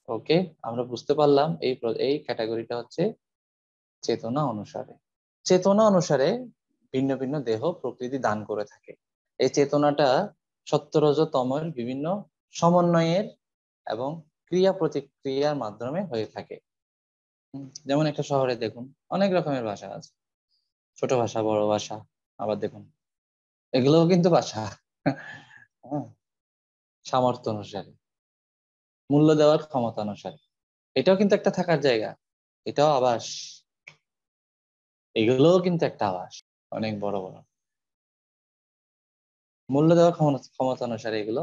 ওকে, আমরা বুঝতে পারলাম এই ক্যাটাগরিটা হচ্ছে চেতনা অনুসারে। চেতনা অনুসারে ভিন্ন ভিন্ন দেহ প্রকৃতি দান করে থাকে। এই চেতনাটা সত্য রজ তমর বিভিন্ন সমন্বয়ের এবং ক্রিয়া প্রতিক্রিয়ার মাধ্যমে হয়ে থাকে। যেমন একটা শহরে দেখুন অনেক রকমের ভাষা আছে, ছোট ভাষা, বড় ভাষা, আবার দেখুন এগুলোও কিন্তু ভাষা। সামর্থ্য অনুসারে, মূল্য দেওয়ার ক্ষমতা অনুসারে, এটাও কিন্তু একটা থাকার জায়গা, এটাও আবাস, এগুলোও কিন্তু একটা আবাস। অনেক বড় বড় মূল্য দেওয়ার ক্ষমতা অনুসারে এগুলো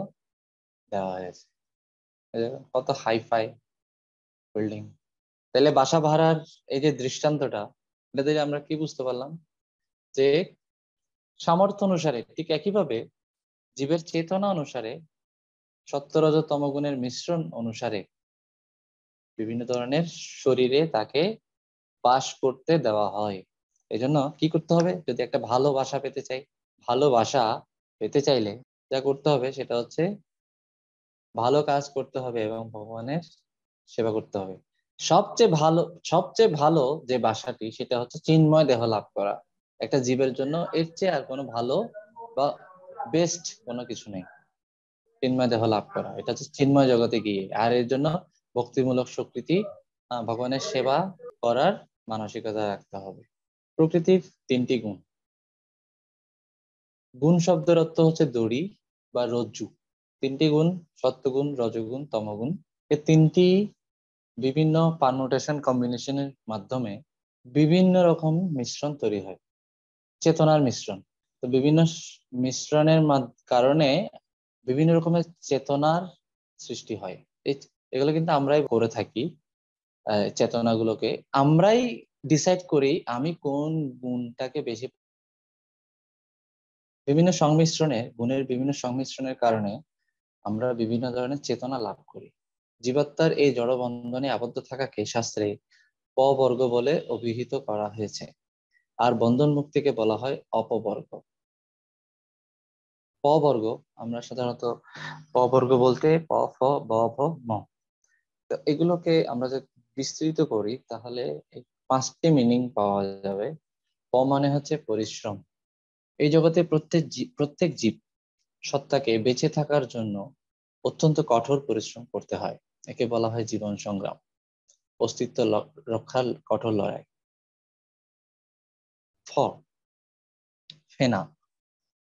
দেওয়া হয়েছে। কত হাইফাই বিল্ডিং। তাহলে বাসা ভাড়ার এই যে দৃষ্টান্তটা, এটা থেকে আমরা কি বুঝতে পারলাম? যে সামর্থ্য অনুসারে ঠিক একইভাবে জীবের চেতনা অনুসারে সত্য রজ তম গুণের মিশ্রণ অনুসারে বিভিন্ন ধরনের শরীরে তাকে বাস করতে দেওয়া হয়। এজন্য কি করতে হবে? যদি একটা ভালোবাসা পেতে চাই, ভালোবাসা পেতে চাইলে যা করতে হবে সেটা হচ্ছে ভালো কাজ করতে হবে এবং ভগবানের সেবা করতে হবে। সবচেয়ে ভালো যে বাসাটি, সেটা হচ্ছে চিন্ময় দেহ লাভ করা। একটা জীবের জন্য এর চেয়ে আর কোনো ভালো বা বেস্ট কোনো কিছু নেই। চিন্ময় দেহ লাভ করা, এটা হচ্ছে চিন্ময় জগতে গিয়ে। আর এর জন্য ভক্তিমূলক স্বীকৃতি, ভগবানের সেবা করার মানসিকতা রাখতে হবে। প্রকৃতির 3টি গুণ। গুণ শব্দের অর্থ হচ্ছে দড়ি বা রজ্জু। তিনটি গুণ, সত্ত্বগুণ, রজগুণ, তমগুণ, এই তিনটি বিভিন্ন পারমুটেশন কম্বিনেশনের মাধ্যমে বিভিন্ন রকম মিশ্রণ তৈরি হয়, চেতনার মিশ্রণ। তো বিভিন্ন মিশ্রণের কারণে বিভিন্ন রকমের চেতনার সৃষ্টি হয়। এগুলো কিন্তু আমরাই করে থাকি। চেতনাগুলোকে আমরাই ডিসাইড করি আমি কোন গুণটাকে বেশি। বিভিন্ন সংমিশ্রণে, গুণের বিভিন্ন সংমিশ্রণের কারণে আমরা বিভিন্ন ধরনের চেতনা লাভ করি। জীবাত্মার এই জড়বন্ধনে আবদ্ধ থাকাকে শাস্ত্রে পবর্গ বলে অভিহিত করা হয়েছে, আর বন্ধন মুক্তিকে বলা হয় অপবর্গ। পবর্গ আমরা সাধারণত পবর্গ বলতে প, ফ, ব, ভ, ম। তো এগুলোকে আমরা যদি বিস্তৃত করি তাহলে 5টি মিনিং পাওয়া যাবে। প মানে হচ্ছে পরিশ্রম। এই জগতে প্রত্যেক জীব সত্তাকে বেঁচে থাকার জন্য অত্যন্ত কঠোর পরিশ্রম করতে হয়। একে বলা হয় জীবন সংগ্রাম, অস্তিত্ব রক্ষার কঠোর লড়াই। ফ, ফেনা।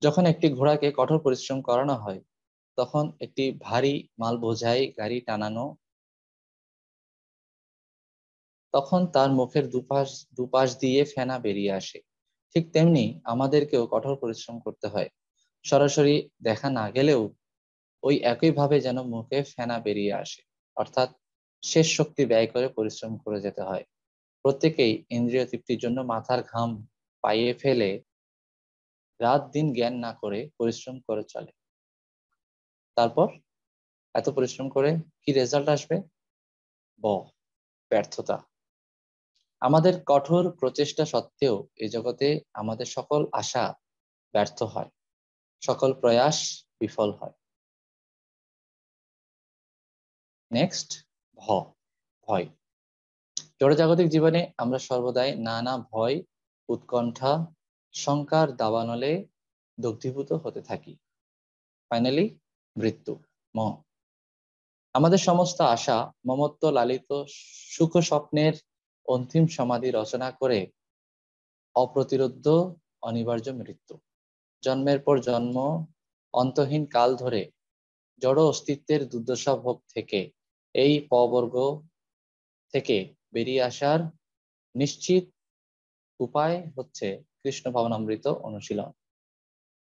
যখন একটি ঘোড়াকে কঠোর পরিশ্রম করানো হয় তখন একটি ভারী মাল বোঝাই গাড়ি টানানো, তখন তার মুখের দুপাশ দিয়ে ফেনা বেরিয়ে আসে। ঠিক তেমনি আমাদেরকেও কঠোর পরিশ্রম করতে হয়। সরাসরি দেখা না গেলেও ওই একইভাবে যেন মুখে ফেনা বেরিয়ে আসে, অর্থাৎ শেষ শক্তি ব্যয় করে পরিশ্রম করে যেতে হয়। প্রত্যেকেই ইন্দ্রিয় তৃপ্তির জন্য মাথার ঘাম পায়ে ফেলে রাত দিন জ্ঞান না করে পরিশ্রম করে চলে। তারপর এত পরিশ্রম করে কি রেজাল্ট আসবে? ব্যর্থতা। আমাদের কঠোর প্রচেষ্টা সত্ত্বেও এই জগতে আমাদের সকল আশা ব্যর্থ হয়, সকল প্রয়াস বিফল হয়। নেক্সট, ভয়। জড়জাগতিক জীবনে আমরা সর্বদাই নানা ভয়, উৎকণ্ঠা, শঙ্কার দাবানলে দগ্ধীভূত হতে থাকি। ফাইনালি মৃত্যু, ম। আমাদের সমস্ত আশা মমত্ব লালিত সুখ স্বপ্নের অন্তিম সমাধি রচনা করে অপ্রতিরোধ্য অনিবার্য মৃত্যু। জন্মের পর জন্ম, অন্তহীন কাল ধরে জড় অস্তিত্বের দুর্দশা ভোগ থেকে, এই পবর্গ থেকে বেরিয়ে আসার নিশ্চিত উপায় হচ্ছে কৃষ্ণ ভাবনামৃত অনুশীলন।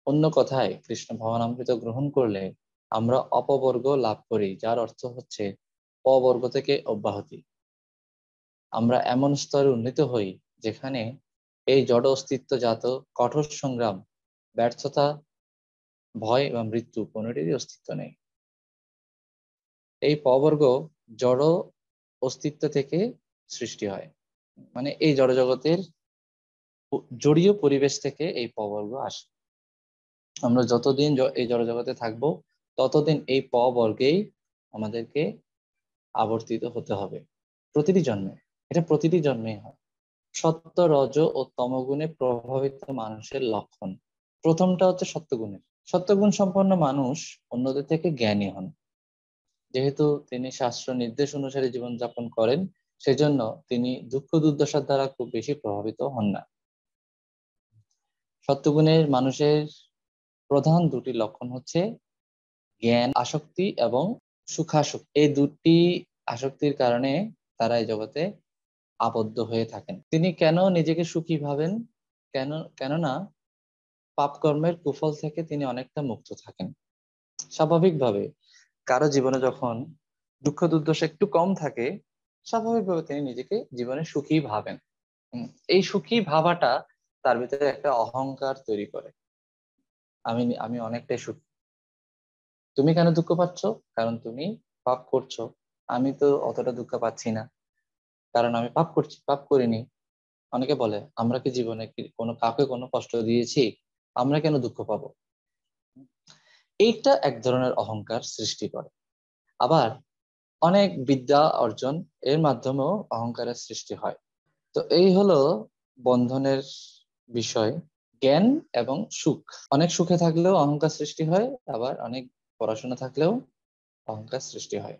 অন্য কথায়, কৃষ্ণ ভাবনামৃত গ্রহণ করলে আমরা অপবর্গ লাভ করি, যার অর্থ হচ্ছে পবর্গ থেকে অব্যাহতি। আমরা এমন স্তরে উন্নীত হই যেখানে এই জড় অস্তিত্বজাত কঠোর সংগ্রাম, ব্যর্থতা, ভয় এবং মৃত্যু কোনোটিরই অস্তিত্ব নেই। এই পবর্গ জড় অস্তিত্ব থেকে সৃষ্টি হয়, মানে এই জড় জগতের জড়ীয় পরিবেশ থেকে এই পবর্গ আসে। আমরা যতদিন এই জড় জগতে থাকবো ততদিন এই পবর্গেই আমাদেরকে আবর্তিত হতে হবে, প্রতিটি জন্মে। এটা প্রতিটি জন্মেই হয়। সত্য, রজ ও তমগুণে প্রভাবিত মানুষের লক্ষণ। প্রথমটা হচ্ছে সত্যগুণের। সত্যগুণ সম্পন্ন মানুষ অন্যদের থেকে জ্ঞানী হন। যেহেতু তিনি শাস্ত্র নির্দেশ অনুসারে জীবনযাপন করেন, সেজন্য তিনি দুঃখ দুর্দশার দ্বারা খুব বেশি প্রভাবিত হন না। সত্যগুণের মানুষের প্রধান দুটি লক্ষণ হচ্ছে জ্ঞান আসক্তি এবং সুখাসক্তি। এই দুটি আসক্তির কারণে তারা এই জগতে আবদ্ধ হয়ে থাকেন। তিনি কেন নিজেকে সুখী ভাবেন? কেননা পাপ কর্মের কুফল থেকে তিনি অনেকটা মুক্ত থাকেন। স্বাভাবিকভাবে কারো জীবনে যখন দুঃখ দুর্দশা একটু কম থাকে, স্বাভাবিকভাবে তিনি নিজেকে জীবনে সুখী ভাবেন। এই সুখী ভাবাটা তার ভিতরে একটা অহংকার তৈরি করে। আমি অনেকটাই সুখী। তুমি কেন দুঃখ পাচ্ছ? কারণ তুমি পাপ করছো। আমি তো অতটা দুঃখ পাচ্ছি না, কারণ আমি পাপ করছি, পাপ করিনি। অনেকে বলে আমরা কি জীবনে কাউকে কোনো কষ্ট দিয়েছি? আমরা কেন দুঃখ পাবো? এইটা এক ধরনের অহংকার সৃষ্টি করে। আবার অনেক বিদ্যা অর্জন এর মাধ্যমেও অহংকারের সৃষ্টি হয়। তো এই হলো বন্ধনের বিষয়, জ্ঞান এবং সুখ। অনেক সুখে থাকলেও অহংকার সৃষ্টি হয়, আবার অনেক পড়াশোনা থাকলেও অহংকার সৃষ্টি হয়।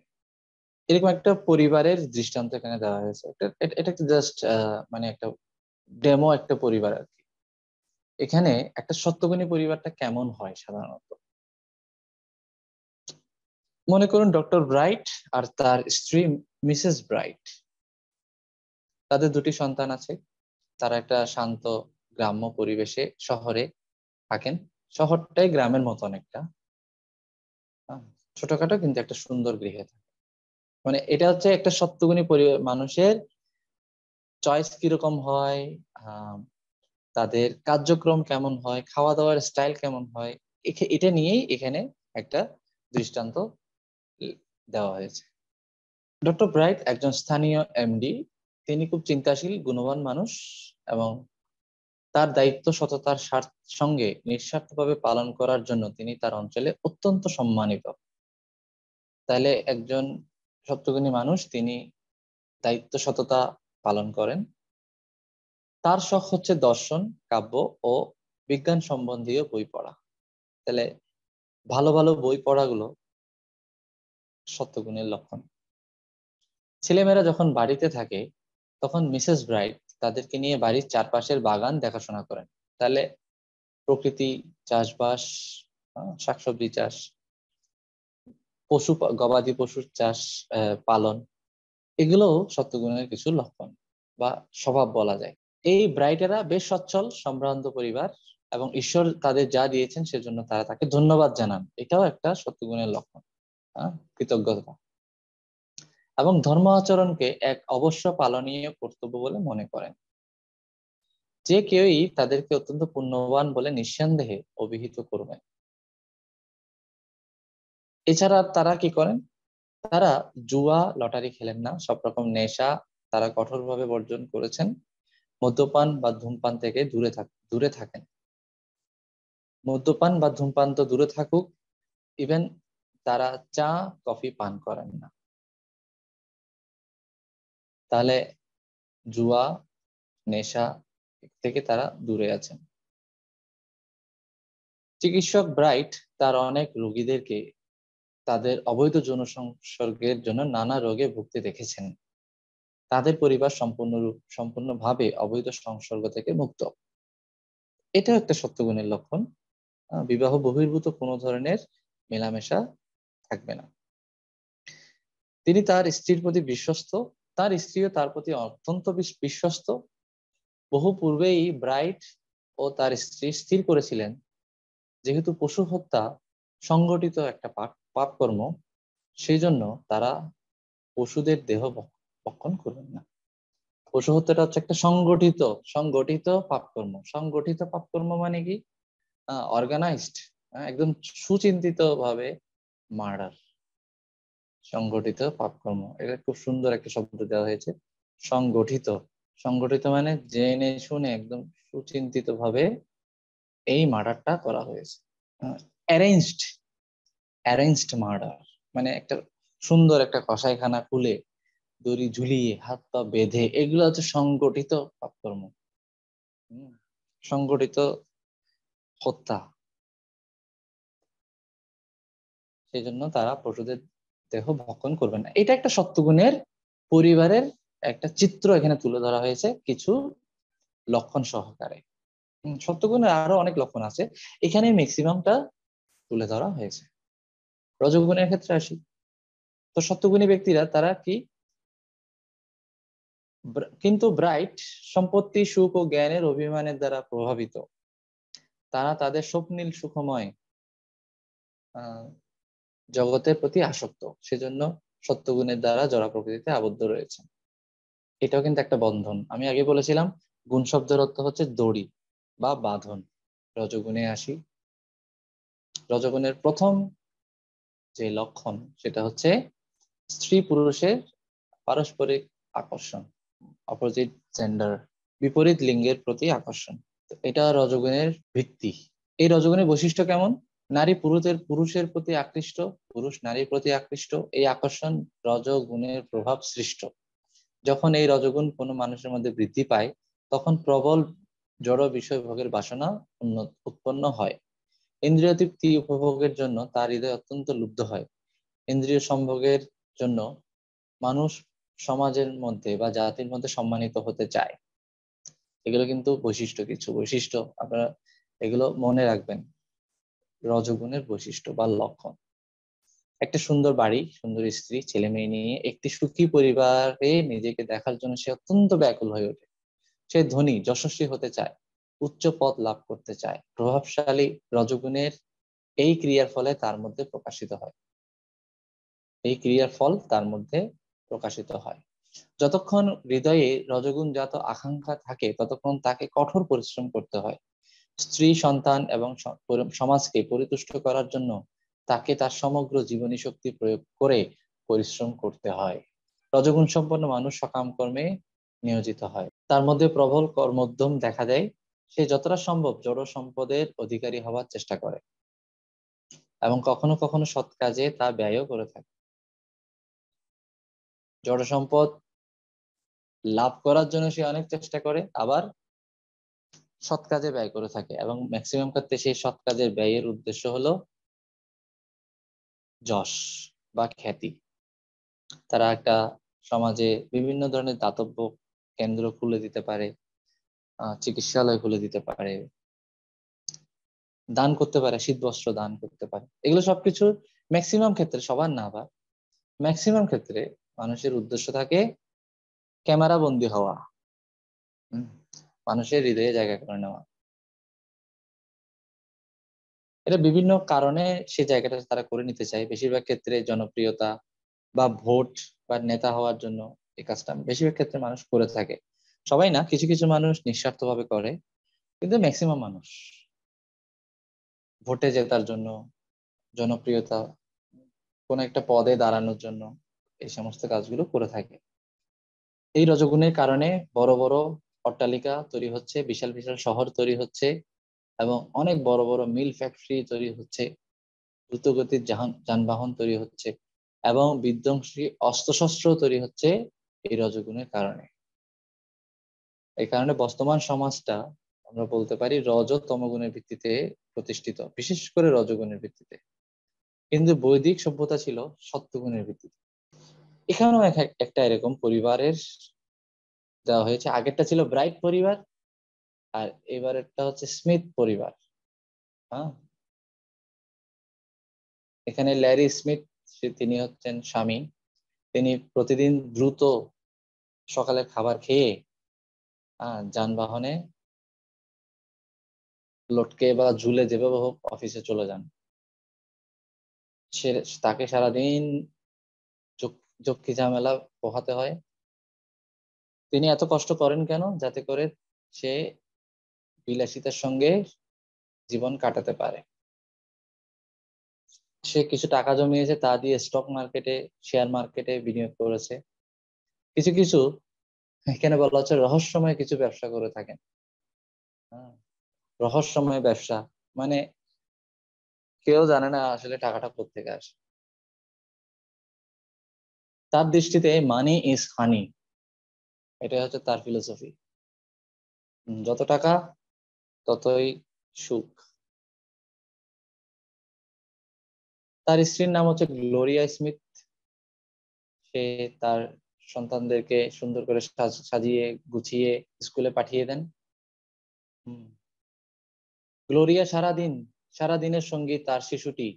এরকম একটা পরিবারের দৃষ্টান্ত এখানে দেওয়া হয়েছে। এটা একটা জাস্ট মানে একটা ডেমো একটা পরিবার আর কি। এখানে একটা সত্যগুণী পরিবারটা কেমন হয় সাধারণত? মনে করুন ডক্টর ব্রাইট আর তার স্ত্রী মিসেস ব্রাইট, তাদের দুটি সন্তান আছে। তারা একটা শান্ত গ্রাম্য পরিবেশে শহরে থাকেন। শহরটাই গ্রামের মতো অনেকটা, ছোটখাটো কিন্তু একটা সুন্দর গৃহে থাকে। মানে এটা হচ্ছে একটা সত্যগুণী মানুষের চয়েস কিরকম হয়, তাদের কার্যক্রম কেমন হয়, খাওয়া দাওয়ার স্টাইল কেমন হয়, এটা নিয়েই এখানে একটা দৃষ্টান্ত দেওয়া হয়েছে। ডক্টর ব্রাইট একজন স্থানীয় এমডি। তিনি খুব চিন্তাশীল, গুণবান মানুষ এবং তার দায়িত্ব সততার সঙ্গে নিঃস্বার্থভাবে পালন করার জন্য তিনি তার অঞ্চলে অত্যন্ত সম্মানিত। তাহলে একজন সত্যগুণী মানুষ, তিনি দায়িত্ব সততা পালন করেন। তার শখ হচ্ছে দর্শন, কাব্য ও বিজ্ঞান সম্বন্ধীয় বই পড়া। তাহলে ভালো ভালো বই পড়াগুলো সত্যগুণের লক্ষণ। ছেলেমেয়েরা যখন বাড়িতে থাকে তখন মিসেস ব্রাইট তাদেরকে নিয়ে বাড়ির চারপাশের বাগান দেখাশোনা করেন। তাহলে প্রকৃতি, চাষবাস, শাকসবজি চাষ, গবাদি পশুর চাষ, পালন, এগুলো সত্যগুণের কিছু লক্ষণ বা স্বভাব বলা যায়। এই ব্রাইটেরা বেশ সচ্ছল, সম্ভ্রান্ত পরিবার এবং ঈশ্বর তাদের যা দিয়েছেন সেজন্য তারা তাকে ধন্যবাদ জানান। এটাও একটা সত্যগুণের লক্ষণ, কৃতজ্ঞতা। এবং ধর্ম আচরণকে এক অবশ্য পালনীয় কর্তব্য বলে মনে করেন। যে কেউই তাদেরকে অত্যন্ত পুণ্যবান বলে নিঃসন্দেহে অভিহিত করবেন। এছাড়া তারা কি করেন? তারা জুয়া, লটারি খেলেন না। সব রকম নেশা তারা কঠোরভাবে বর্জন করেছেন। মদ্যপান বা ধূমপান থেকে দূরে থাকেন। মদ্যপান বা ধূমপান তো দূরে থাকুক, ইভেন তারা চা কফি পান করেন না। তাহলে জুয়া, নেশা থেকে তারা দূরে আছেন। চিকিৎসক ব্রাইট তার অনেক রোগীদেরকে তাদের অবৈধ যৌন সংসর্গের জন্য নানা রোগে ভুগতে দেখেছেন। তাদের পরিবার সম্পূর্ণভাবে অবৈধ সংসর্গ থেকে মুক্ত। এটাও একটা সত্যগুণের লক্ষণ। বিবাহ বহির্ভূত কোনো ধরনের মেলামেশা থাকবে না। তিনি তার স্ত্রীর প্রতি বিশ্বস্ত, তার স্ত্রীও তার প্রতি অত্যন্ত বিশ্বস্ত। বহু পূর্বেই ব্রাইট ও তার স্ত্রী স্থির করেছিলেন, যেহেতু পশু হত্যা সংগঠিত একটা পাপকর্ম, সেই জন্য তারা পশুদের দেহ ভক্ষণ করবেন না। পশু হত্যাটা হচ্ছে একটা সংগঠিত পাপকর্ম। সংগঠিত পাপকর্ম মানে কি? অর্গানাইজড, একদম সুচিন্তিত ভাবে মার্ডার, সংগঠিত পাপকর্ম। এটা খুব সুন্দর একটা শব্দ দেওয়া হয়েছে, সংগঠিত। সংগঠিত মানে জেনে শুনে একদম সুচিন্তিত ভাবে এই মার্ডারটা করা হয়েছে। অ্যারেঞ্জড মার্ডার মানে একটা সুন্দর একটা কসাইখানা খুলে দড়ি ঝুলিয়ে হাত পা বেঁধে, এগুলো হচ্ছে সংগঠিত পাপকর্ম, সংগঠিত হত্যা। সেই জন্য তারা পশুদের দেহ ভক্ষণ করবে না। এটা একটা সত্যগুণের পরিবারের একটা চিত্র এখানে তুলে ধরা হয়েছে কিছু লক্ষণ সহকারে। সত্যগুণের আরো অনেক লক্ষণ আছে, এখানে ম্যাক্সিমামটা তুলে ধরা হয়েছে। রজগুণের ক্ষেত্রে আসি। তো সত্যগুণী ব্যক্তিরা তারা কি? কিন্তু ব্রাইট সম্পত্তি, সুখ ও জ্ঞানের অভিমানের দ্বারা প্রভাবিত। তারা তাদের স্বপ্নীল সুখময় জগতের প্রতি আসক্ত, সেজন্য সত্যগুণের দ্বারা জড়া প্রকৃতিতে আবদ্ধ রয়েছে। এটাও কিন্তু একটা বন্ধন। আমি আগে বলেছিলাম গুণ শব্দের অর্থ হচ্ছে দড়ি বা বাঁধন। রজগুণে আসি। রজগুণের প্রথম যে লক্ষণ সেটা হচ্ছে স্ত্রী পুরুষের পারস্পরিক আকর্ষণ, অপোজিট জেন্ডার, বিপরীত লিঙ্গের প্রতি আকর্ষণ। এটা রজগুণের ভিত্তি। এই রজগুণের বৈশিষ্ট্য কেমন? নারী পুরুষের প্রতি আকৃষ্ট, পুরুষ নারীর প্রতি আকৃষ্ট। এই আকর্ষণ রজগুণের প্রভাব সৃষ্ট। যখন এই রজগুণ কোনো মানুষের মধ্যে বৃদ্ধি পায় তখন প্রবল জড় বিষয় ভোগের বাসনা উৎপন্ন হয়। ইন্দ্রিয় তৃপ্তি উপভোগের জন্য তার হৃদয় অত্যন্ত লুব্ধ হয়। ইন্দ্রিয় সম্ভোগের জন্য মানুষ সমাজের মধ্যে বা জাতির মধ্যে সম্মানিত হতে চায়। এগুলো কিন্তু কিছু বৈশিষ্ট্য, আপনারা এগুলো মনে রাখবেন, রজগুণের বৈশিষ্ট্য বা লক্ষণ। একটা সুন্দর বাড়ি, সুন্দর স্ত্রী, ছেলে মেয়ে নিয়ে একটি সুখী পরিবারে নিজেকে দেখার জন্য সে অত্যন্ত ব্যাকুল হয়ে ওঠে। সে ধনী, যশস্বী হতে চায়, উচ্চ পদ লাভ করতে চায়। প্রভাবশালী রজগুণের এই ক্রিয়ার ফলে তার মধ্যে প্রকাশিত হয়। এই ক্রিয়ার ফল তার মধ্যে প্রকাশিত হয়। যতক্ষণ হৃদয়ে রজগুণজাত আকাঙ্ক্ষা থাকে ততক্ষণ তাকে কঠোর পরিশ্রম করতে হয়। স্ত্রী, সন্তান এবং সমাজকে পরিতুষ্ট করার জন্য তাকে তার সমগ্র জীবনী শক্তি প্রয়োগ করে পরিশ্রম করতে হয়। রজগুণ সম্পন্ন মানুষ সকাম কর্মে নিয়োজিত হয়, তার মধ্যে প্রবল কর্মোদ্যম দেখা দেয়। সে যতটা সম্ভব জড় সম্পদের অধিকারী হওয়ার চেষ্টা করে এবং কখনো কখনো সৎ কাজে তা ব্যয়ও করে থাকে। জড় সম্পদ লাভ করার জন্য সে অনেক চেষ্টা করে, আবার সৎ কাজে ব্যয় করে থাকে, এবং ম্যাক্সিমাম ক্ষেত্রে সেই সৎ কাজের ব্যয়ের উদ্দেশ্য হলো যশ বা খ্যাতি। তারা একটা সমাজে বিভিন্ন ধরনের দাতব্য কেন্দ্র খুলে দিতে পারে, চিকিৎসালয় খুলে দিতে পারে, দান করতে পারে, শীতবস্ত্র দান করতে পারে। এগুলো সবকিছু ম্যাক্সিমাম ক্ষেত্রে, সবার না, আবার ম্যাক্সিমাম ক্ষেত্রে মানুষের উদ্দেশ্য থাকে ক্যামেরা বন্দী হওয়া, মানুষের হৃদয়ে জায়গা করে নেওয়া। এটা বিভিন্ন কারণে সে জায়গাটা তারা করে নিতে চায়। বেশিরভাগ ক্ষেত্রে জনপ্রিয়তা বা ভোট বা নেতা হওয়ার জন্য এই কাজটা বেশিরভাগ ক্ষেত্রে মানুষ করে থাকে। সবাই না, কিছু কিছু মানুষ নিঃস্বার্থভাবে করে, কিন্তু ম্যাক্সিমাম মানুষ ভোটে জেতার জন্য, জনপ্রিয়তা, কোন একটা পদে দাঁড়ানোর জন্য এই সমস্ত কাজগুলো করে থাকে। এই রজগুণের কারণে বড় বড় অট্টালিকা তৈরি হচ্ছে, বিশাল বিশাল শহর তৈরি হচ্ছে, এবং অনেক বড় বড় মিল ফ্যাক্টরি তৈরি হচ্ছে, দ্রুতগতির যানবাহন তৈরি হচ্ছে, এবং বিধ্বংসী অস্ত্রশস্ত্র তৈরি হচ্ছে এই রজগুণের কারণে। এই কারণে বর্তমান সমাজটা আমরা বলতে পারি রজ তমগুণের ভিত্তিতে প্রতিষ্ঠিত, বিশেষ করে রজগুণের ভিত্তিতে। কিন্তু বৈদিক সভ্যতা ছিল সত্যগুণের ভিত্তিতে। এখানেও একটা এরকম পরিবারের দেওয়া হয়েছে। আগেরটা ছিল ব্রাইট পরিবার, আর এবারেরটা হচ্ছে স্মিথ পরিবার। হ্যাঁ, এখানে ল্যারি স্মিথ, তিনি হচ্ছেন স্বামী। তিনি প্রতিদিন দ্রুত সকালে খাবার খেয়ে যানবাহনে লটকে বা ঝুলে যেভাবে হোক অফিসে চলে যান। সে তাকে সারাদিন যক্ষি ঝামেলা পোহাতে হয়। তিনি এত কষ্ট করেন কেন? যাতে করে সে বিলাসিতার সঙ্গে জীবন কাটাতে পারে। সে কিছু টাকা জমিয়েছে, তা দিয়ে স্টক মার্কেটে, শেয়ার মার্কেটে বিনিয়োগ করেছে। কিছু কিছু এখানে বলা হচ্ছে রহস্যময় কিছু ব্যবসা করে থাকেন। রহস্যময় ব্যবসা মানে কেউ জানে না আসলে টাকাটা কোত্থেকে আসে। তার দৃষ্টিতে মানি ইজ হানি, এটা হচ্ছে তার ফিলোসফি। যত টাকা ততই সুখ। তার স্ত্রীর নাম হচ্ছে গ্লোরিয়া স্মিথ। সে তার সন্তানদেরকে সুন্দর করে সাজিয়ে গুছিয়ে স্কুলে পাঠিয়ে দেন। গ্লোরিয়া সারাদিনের সঙ্গী তার শিশুটি।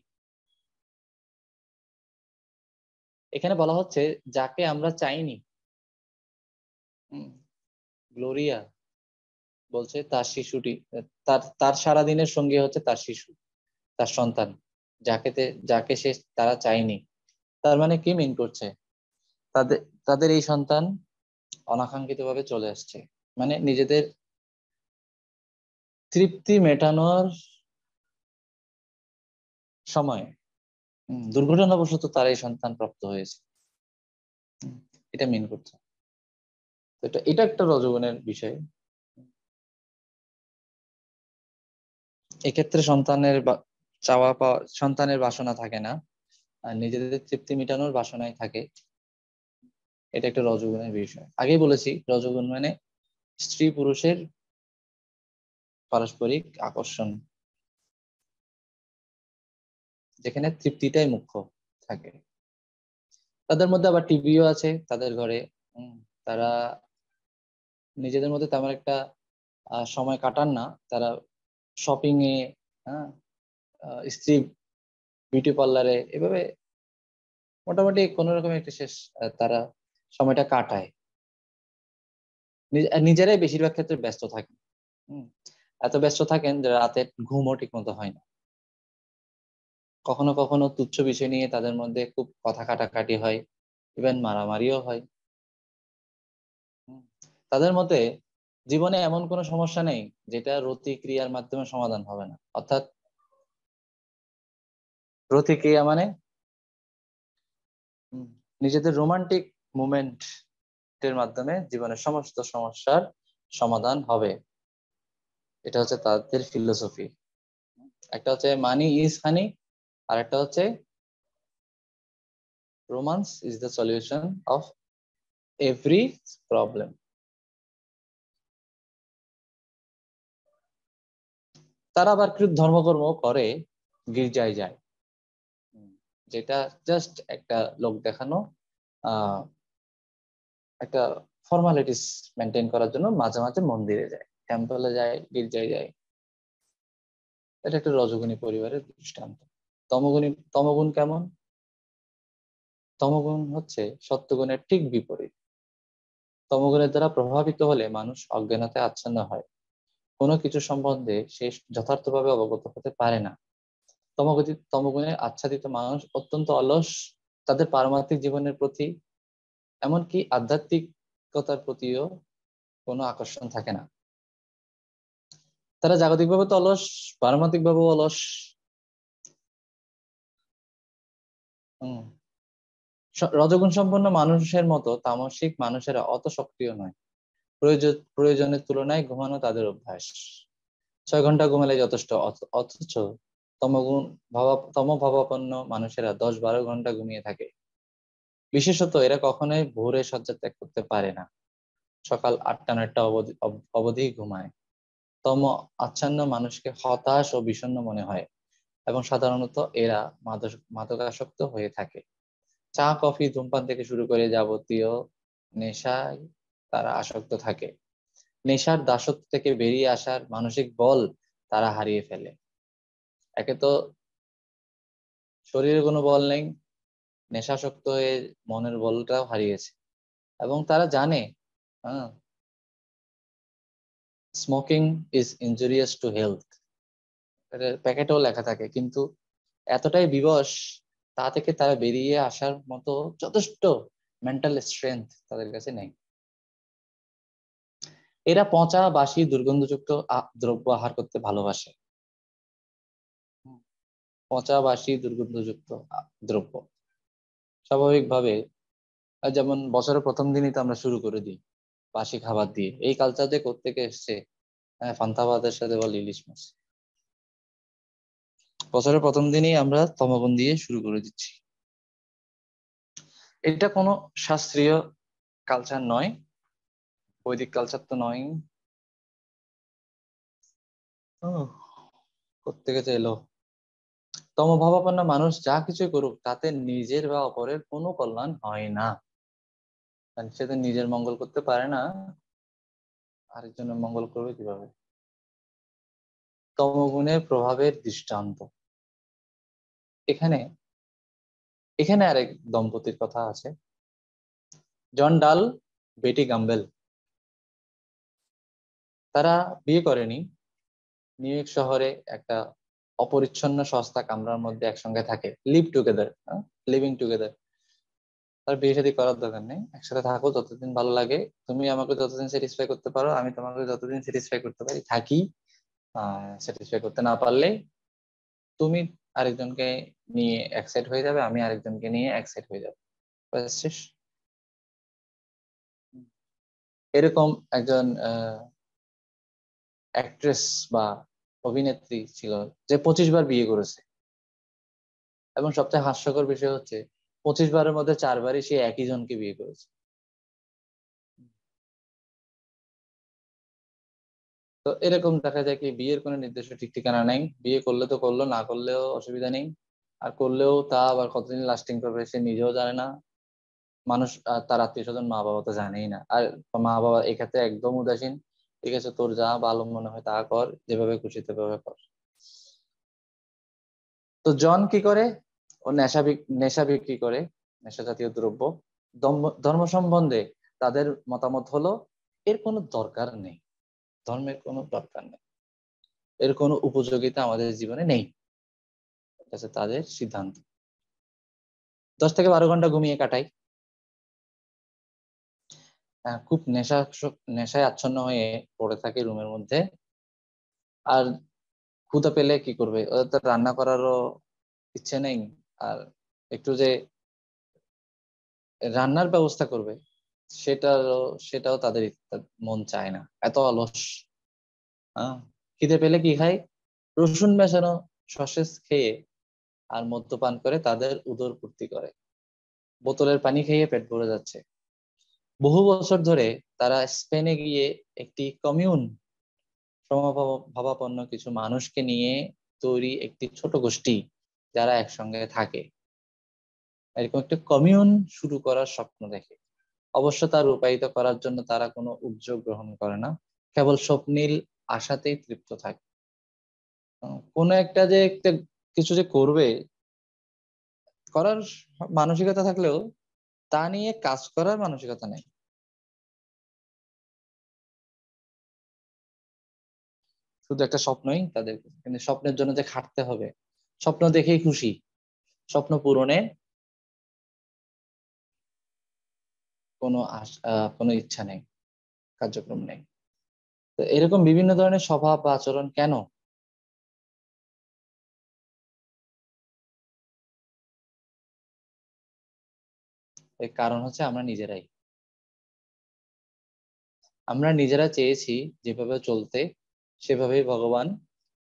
এখানে বলা হচ্ছে যাকে আমরা চাইনি, গ্লোরিয়া বলছে তার শিশুটি, তার সারাদিনের সঙ্গী হচ্ছে তার শিশু, তার সন্তান, যাকে তারা চায়নি। তার মানে কি মিন করছে? তাদের এই সন্তান অনাকাঙ্ক্ষিত ভাবে চলে আসছে, মানে নিজেদের তৃপ্তি মেটানোর সময় দুর্ঘটনাবশত তার এই সন্তান প্রাপ্ত হয়েছে, এটা মিন করছে। এটা একটা রজগুণের বিষয়। এক্ষেত্রে সন্তানের বাসনা থাকে না, আর নিজেদের তৃপ্তি মেটানোর বাসনায় থাকে। এটা একটা রজগুণের বিষয়। আগেই বলেছি রজগুণ মানে স্ত্রী পুরুষের পারস্পরিক আকর্ষণ, যেখানে তৃপ্তিটাই মুখ্য থাকে। তাদের মধ্যে আবার টিভিও আছে তাদের ঘরে। তারা নিজেদের মধ্যে তেমন একটা সময় কাটান না। তারা শপিং এ, স্ত্রী বিউটি পার্লারে, এভাবে মোটামুটি কোন রকম একটা শেষ তারা সময়টা কাটায়, নিজেরাই বেশিরভাগ ক্ষেত্রে ব্যস্ত থাকেন। এত ব্যস্ত থাকেন যে রাতে ঘুমও ঠিক মতো হয় না। কখনো কখনো তুচ্ছ বিষয় নিয়ে তাদের মধ্যে খুব কথা কাটাকাটি হয়, ইভেন মারামারিও হয়। তাদের মতে জীবনে এমন কোনো সমস্যা নেই যেটা রতিক্রিয়ার মাধ্যমে সমাধান হবে না। অর্থাৎ প্রতিক্রিয়া মানে নিজেদের রোমান্টিক মুভমেন্টের মাধ্যমে জীবনের সমস্ত সমস্যার সমাধান হবে। এটা হচ্ছে তাদের ফিলোসফি। একটা হচ্ছে মানি ইজ হানি, আর একটা হচ্ছে romance is the solution of every problem. তারা আবার ধর্মকর্ম করে, গির্জায় যায়, যেটা জাস্ট একটা লোক দেখানো, একটা ফর্মালিটিস মেনটেন করার জন্য মাঝে মাঝে মন্দিরে যায়, টেম্পলে যায়, গির্জায় যায়। এটা একটা রজগুণী পরিবারের দৃষ্টান্ত। তমগুণ কেমন? তমগুণ হচ্ছে সত্যগুণের ঠিক বিপরীত। তমগুণের দ্বারা প্রভাবিত হলে মানুষ অজ্ঞানতায় আচ্ছন্ন হয়, কোনো কিছু সম্বন্ধে সে যথার্থভাবে অবগত হতে পারে না। তমগুণে আচ্ছাদিত মানুষ অত্যন্ত অলস, তাদের পারমার্থিক জীবনের প্রতি, এমনকি আধ্যাত্মিকতার প্রতিও কোনো আকর্ষণ থাকে না। তারা জাগতিকভাবে তো অলস, পারমার্থিকভাবেও অলস। রজগুণ সম্পন্ন মানুষের মতো তামসিক মানুষেরা অত সক্রিয় নয়। প্রয়োজনের তুলনায় ঘুমানো তাদের অভ্যাস। 6 ঘন্টা ঘুমালে যথেষ্ট, অথচ তমভাবাপন্ন মানুষেরা 10-12 ঘন্টা ঘুমিয়ে থাকে। বিশেষত এরা কখনোই ভোরে শয্যা ত্যাগ করতে পারে না, সকাল 8টা-9টা অবধি ঘুমায়। তম আচ্ছন্ন মানুষকে হতাশ ও বিষণ্ণ মনে হয় এবং সাধারণত এরা মাদকাসক্ত হয়ে থাকে। চা, কফি, ধূমপান থেকে শুরু করে যাবতীয় নেশায় তারা আসক্ত থাকে। নেশার দাসত্ব থেকে বেরিয়ে আসার মানসিক বল তারা হারিয়ে ফেলে। একে তো শরীরে কোনো বল নেই, নেশাসক্ত হয়ে মনের বলটাও হারিয়েছে। এবং তারা জানে smoking is injurious to health, প্যাকেটেও লেখা থাকে, কিন্তু এতটাই বিবশ তা থেকে তারা বেরিয়ে আসার মতো যথেষ্ট মেন্টাল স্ট্রেংথ তাদের কাছে নেই। এরা পচা, বাসি, দুর্গন্ধযুক্ত দ্রব্য আহার করতে ভালোবাসে। পচা, বাসি, দুর্গন্ধযুক্ত দ্রব্য স্বাভাবিকভাবে, যেমন বছরের প্রথম দিনই তো আমরা শুরু করে দিই বাসি খাবার দিয়ে। এই কালচার যে কোত্থেকে এসছে? ফান্তাবাদের সাথে বল ইলিশ মাছ। বছরের প্রথম দিনই আমরা তমগুণ দিয়ে শুরু করে দিচ্ছি। এটা কোনো শাস্ত্রীয় কালচার নয়, বৈদিক কালচার তো নয়। কোত্থেকে যে এলো? তমভাবাপন্ন মানুষ যা কিছু করুক তাতে নিজের বা অপরের কোনো কল্যাণ হয় না। সে তো নিজের মঙ্গল করতে পারে না, আরেকজনের মঙ্গল করবে কিভাবে? তমগুণের প্রভাবের দৃষ্টান্ত এখানে এখানে আরেক দম্পতির কথা আছে, জন ডাল, বেটি গাম্বেল। তারা বিয়ে করেনি, নিউ ইয়র্ক শহরে একটা অপরিচ্ছন্ন সস্তা কামরার মধ্যে একসঙ্গে থাকে, লিভিং টুগেদার। তার বিয়ে শাদী করার দরকার নেই, একসাথে থাকো যতদিন ভালো লাগে, তুমি আমাকে যতদিন স্যাটিসফাই করতে পারো, আমি তোমাকে যতদিন স্যাটিসফাই করতে পারি থাকি। স্যাটিসফাই করতে না পারলে তুমি আরেকজনকে নিয়ে একসাইড হয়ে যাবে, আমি আরেকজনকে নিয়ে একসাইড হয়ে যাবো, শেষ। এরকম একজন অ্যাক্ট্রেস বা অভিনেত্রী ছিল যে 25 বার বিয়ে করেছে, এবং সবচেয়ে হাস্যকর বিষয় হচ্ছে 25 বারের মধ্যে 4 বারই সে একই জনকে বিয়ে করেছে। তো এরকম দেখা যায় কি বিয়ের কোনো নির্দিষ্ট ঠিক ঠিকানা নেই, বিয়ে করলে তো করলো, না করলেও অসুবিধা নেই, আর করলেও তা আবার কতদিন লাস্টিং করবে সে নিজেও জানে না, মানুষ তার আত্মীয় স্বজন মা বাবা তো জানেই না। আর মা বাবা এক্ষেত্রে একদম উদাসীন, ঠিক আছে তোর যা ভালো মনে হয় তা কর, যেভাবে খুশি সেভাবে কর। তো জন কি করে? ও নেশা বিক্রি করে, নেশা জাতীয় দ্রব্য। ধর্ম সম্বন্ধে তাদের মতামত হলো এর কোনো দরকার নেই, ধর্মের কোনো দরকার নেই, এর কোনো উপযোগিতা আমাদের জীবনে নেই। এটা হচ্ছে তাদের সিদ্ধান্ত। 10 থেকে 12 ঘন্টা ঘুমিয়ে কাটাই, খুব নেশায় আচ্ছন্ন হয়ে পড়ে থাকে রুমের মধ্যে। আর ক্ষুধা পেলে কি করবে, ওদের তো রান্না করারও ইচ্ছে নেই, আর একটু যে রান্নার ব্যবস্থা করবে সেটাও তাদের মন চায় না, এত অলস। খিদে পেলে কি খায়, রসুন মেশানো সসেজ খেয়ে আর মদ্যপান করে তাদের উদর পূর্তি করে, বোতলের পানি খেয়ে পেট ভরে যাচ্ছে। বহু বছর ধরে তারা স্পেনে গিয়ে একটি কমিউন, সমভাবাপন্ন কিছু মানুষকে নিয়ে তৈরি একটি ছোট গোষ্ঠী যারা একসঙ্গে থাকে, এরকম একটা কমিউন শুরু করার স্বপ্ন দেখে। অবশ্য তার রূপায়িত করার জন্য তারা কোনো উদ্যোগ গ্রহণ করে না, কেবল স্বপ্নীল আশাতেই তৃপ্ত থাকে। কোনো একটা যে একটা কিছু যে করবে, করার মানসিকতা থাকলেও তা নিয়ে কাজ করার মানসিকতা নেই। শুধু একটা স্বপ্নই তাদের, কিন্তু স্বপ্নের জন্য যে খাটতে হবে, স্বপ্ন দেখেই খুশি, স্বপ্ন পূরণে কোনো ইচ্ছা নেই, কার্যক্রম নেই। তো এরকম বিভিন্ন ধরনের স্বভাব বা আচরণ কেন? এর কারণ হচ্ছে আমরা নিজেরা চেয়েছি যেভাবে চলতে, সেভাবেই ভগবান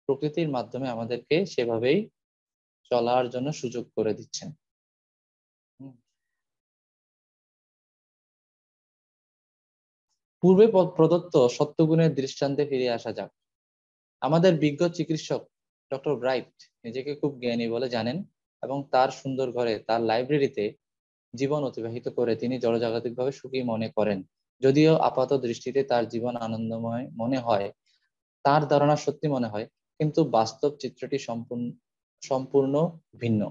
প্রকৃতির মাধ্যমে আমাদেরকে সেভাবেই চলার জন্য সুযোগ করে দিচ্ছেন। পূর্বে প্রদত্ত সত্যগুণের দৃষ্টান্তে ফিরে আসা যাক। আমাদের বিজ্ঞ চিকিৎসক ডক্টর ব্রাইট নিজেকে খুব জ্ঞানী বলে জানেন, এবং তার সুন্দর ঘরে, তার লাইব্রেরিতে জীবন অতিবাহিত করে তিনি জড়জাগতিকভাবে সুখী মনে করেন। যদিও আপাত দৃষ্টিতে তার জীবন আনন্দময় মনে হয়, তার ধারণা সত্যি মনে হয়, কিন্তু বাস্তব চিত্রটি সম্পূর্ণ ভিন্ন।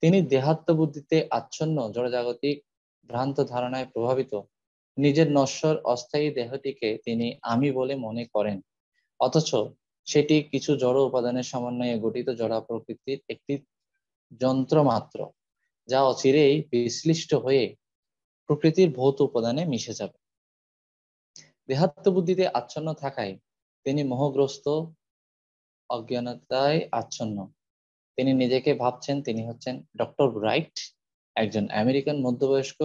তিনি দেহাত্ম বুদ্ধিতে আচ্ছন্ন, জড়জাগতিক ভ্রান্ত ধারণায় প্রভাবিত, নিজের নশ্বর অস্থায়ী দেহটিকে তিনি আমি বলে মনে করেন, অথচ সেটি কিছু জড় উপাদানের সমন্বয়ে গঠিত জড়া প্রকৃতির একটি যন্ত্র মাত্র, যা অচিরেই বিশ্লিষ্ট হয়ে প্রকৃতির ভৌত উপাদানে মিশে যাবে। দেহাত্ম বুদ্ধিতে আচ্ছন্ন থাকায় তিনি মোহগ্রস্ত, অজ্ঞানতায় আচ্ছন্ন। তিনি নিজেকে ভাবছেন তিনি হচ্ছেন ডক্টর রাইট, একজন আমেরিকান মধ্যবয়স্ক,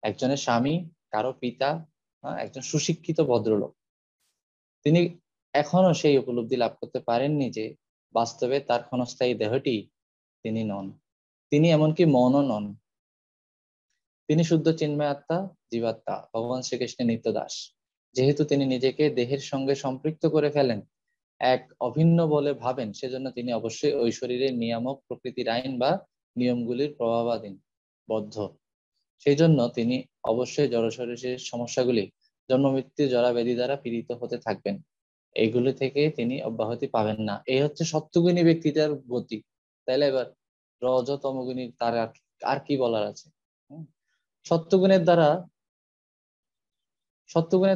একজনের স্বামী, কারো পিতা, একজন সুশিক্ষিত ভদ্রলোক। তিনি এখনো সেই উপলব্ধি লাভ করতে পারেননি যে বাস্তবে তার ক্ষণস্থায়ী দেহটি তিনি নন, তিনি এমনকি মনও নন। তিনি শুদ্ধ চিন্ময় আত্মা, জীবাত্মা, ভগবান শ্রীকৃষ্ণের নিত্য দাস। যেহেতু তিনি নিজেকে দেহের সঙ্গে সম্পৃক্ত করে ফেলেন, এক অভিন্ন বলে ভাবেন, সেজন্য তিনি অবশ্যই ওই শরীরের নিয়ামক প্রকৃতির আইন বা নিয়মগুলির প্রভাবাধীন, বদ্ধ। সেই জন্য তিনি অবশ্যই জড়শরীরের সমস্যাগুলি, জন্ম মৃত্যু, জরা ব্যাধি দ্বারা পীড়িত হতে থাকবেন। এইগুলি থেকে তিনি অব্যাহতি পাবেন না। এই হচ্ছে সত্যগুণী ব্যক্তিটার গতি। তাইলে এবার রজতমগুণী তার আর কি বলার আছে? সত্যগুণের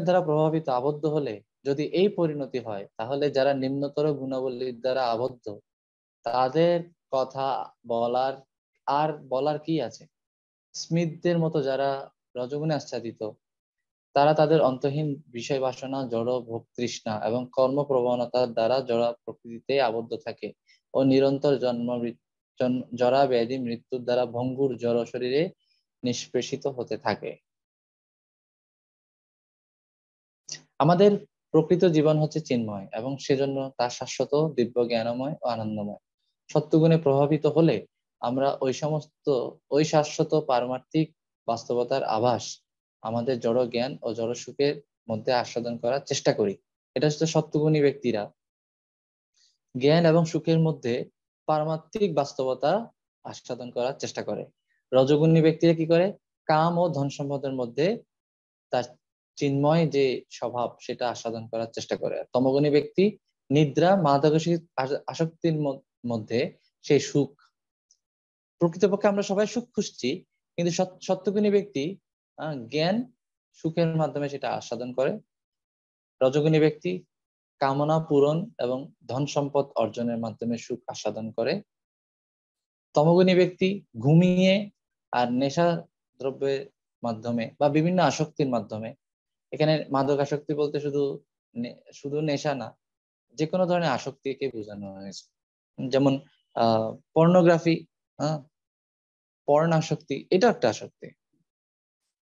দ্বারা প্রভাবিত, আবদ্ধ হলে যদি এই পরিণতি হয়, তাহলে যারা নিম্নতর গুণাবলীর দ্বারা আবদ্ধ, তাদের কথা বলার কি আছে? স্মিথদের মতো যারা রজগুণে আচ্ছাদিত, তারা তাদের অন্তহীন বিষয় বাসনা, জড় ভোগ তৃষ্ণা এবং কর্ম প্রবণতার দ্বারা জড়া প্রকৃতিতে আবদ্ধ থাকে ও নিরন্তর জরা ব্যাধি মৃত্যুর দ্বারা ভঙ্গুর জড় শরীরে নিষ্পেষিত হতে থাকে। আমাদের প্রকৃত জীবন হচ্ছে চিন্ময়, এবং সেজন্য তা শাশ্বত, দিব্য, জ্ঞানময় ও আনন্দময়। সত্যগুণে প্রভাবিত হলে আমরা ওই শাশ্বত পারমার্থিক বাস্তবতার আভাস আমাদের জড় জ্ঞান ও জড় সুখের মধ্যে আস্বাদন করার চেষ্টা করি। এটা হচ্ছে সত্যগুণী ব্যক্তিরা জ্ঞান এবং সুখের মধ্যে পারমার্থিক বাস্তবতা আস্বাদন করার চেষ্টা করে। রজগুণী ব্যক্তিরা কি করে? কাম ও ধন সম্পদের মধ্যে তার চিন্ময় যে স্বভাব, সেটা আস্বাদন করার চেষ্টা করে। তমগুণী ব্যক্তি নিদ্রা, মাদকাসক্তি আসক্তির মধ্যে সেই সুখ। প্রকৃতপক্ষে আমরা সবাই সুখ খুঁজছি, কিন্তু সত্যগুণী ব্যক্তি জ্ঞান সুখের মাধ্যমে সেটা আস্বাদন করে। রজগুণী ব্যক্তি কামনা পূরণ এবং ধন সম্পদ অর্জনের মাধ্যমে সুখ আস্বাদন করে। তমগুণী ব্যক্তি ঘুমিয়ে আর নেশা দ্রব্যের মাধ্যমে বা বিভিন্ন আসক্তির মাধ্যমে, এখানে মাদক আসক্তি বলতে শুধু নেশা না, যে কোনো ধরনের আসক্তিকে বোঝানো হয়েছে। যেমন পর্নোগ্রাফি, পর্ন আসক্তি, এটা একটা আসক্তি।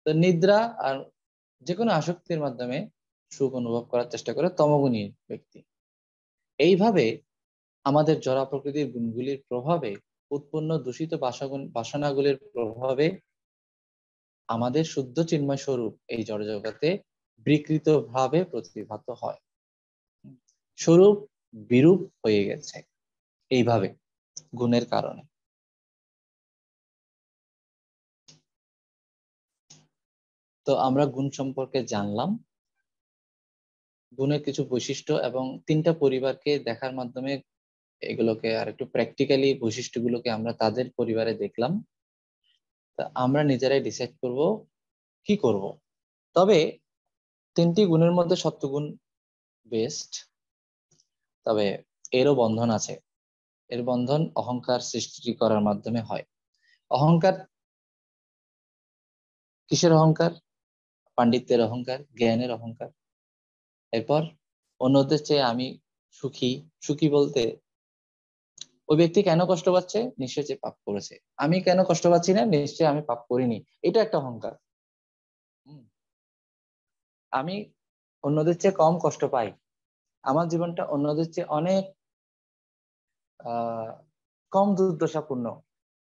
তো নিদ্রা আর যে কোনো আসক্তির মাধ্যমে সুখ অনুভব করার চেষ্টা করে তমগুণী ব্যক্তি। এইভাবে আমাদের জড়া প্রকৃতির গুণগুলির প্রভাবে উৎপন্ন দূষিত বাসনাগুলির প্রভাবে আমাদের শুদ্ধ চিন্ময় স্বরূপ এই জড়জগতে বিকৃত ভাবে প্রতিভাত হয়। স্বরূপ বিরূপ হয়ে গেছে এইভাবে গুণের কারণে। তো আমরা গুণ সম্পর্কে জানলাম, গুণের কিছু বৈশিষ্ট্য এবং 3টা পরিবারকে দেখার মাধ্যমে এগুলোকে আর একটু প্র্যাকটিক্যালি বৈশিষ্ট্যগুলোকে আমরা তাদের পরিবারে দেখলাম। তা আমরা নিজেরাই ডিসাইড করব কি করব। তবে 3টি গুণের মধ্যে সত্ত্বগুণ বেস্ট, তবে এরও বন্ধন আছে। এর বন্ধন অহংকার সৃষ্টি করার মাধ্যমে হয়। অহংকার কিসের অহংকার? পাণ্ডিত্যের অহংকার, জ্ঞানের অহংকার। এরপর অন্যদের চেয়ে আমি সুখী। সুখী বলতে ওই ব্যক্তি কেন কষ্ট পাচ্ছে? নিশ্চয় যে পাপ করেছে। আমি কেন কষ্ট পাচ্ছি না? নিশ্চয় আমি পাপ করিনি। এটা একটা অহংকার। আমি অন্যদের চেয়ে কম কষ্ট পাই, আমার জীবনটা অন্যদের চেয়ে অনেক কম দুর্দশাপূর্ণ,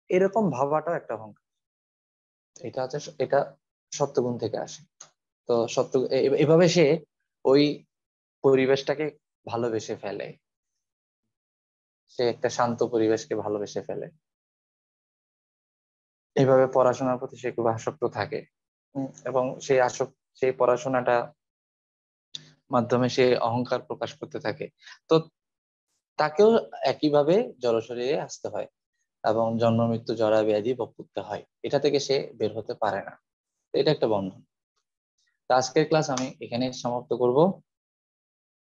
এরকম ভাবাটাও একটা অহংকার। এটা সত্যগুণ থেকে আসে। তো এভাবে সে ওই পরিবেশটাকে ভালোবেসে ফেলে, সে একটা শান্ত পরিবেশকে ভালোবেসে ফেলে। এইভাবে পড়াশোনার প্রতি সে খুব আসক্ত থাকে এবং সেই পড়াশোনাটা মাধ্যমে সে অহংকার প্রকাশ করতে থাকে। তো তাকেও একইভাবে জড়শরীরে আসতে হয় এবং জন্ম মৃত্যু জরা ব্যাধি ভোগ করতে হয়। এটা থেকে সে বের হতে পারে না। এটা একটা বন্ধন। আজকের ক্লাস আমি এখানে সমাপ্ত করব।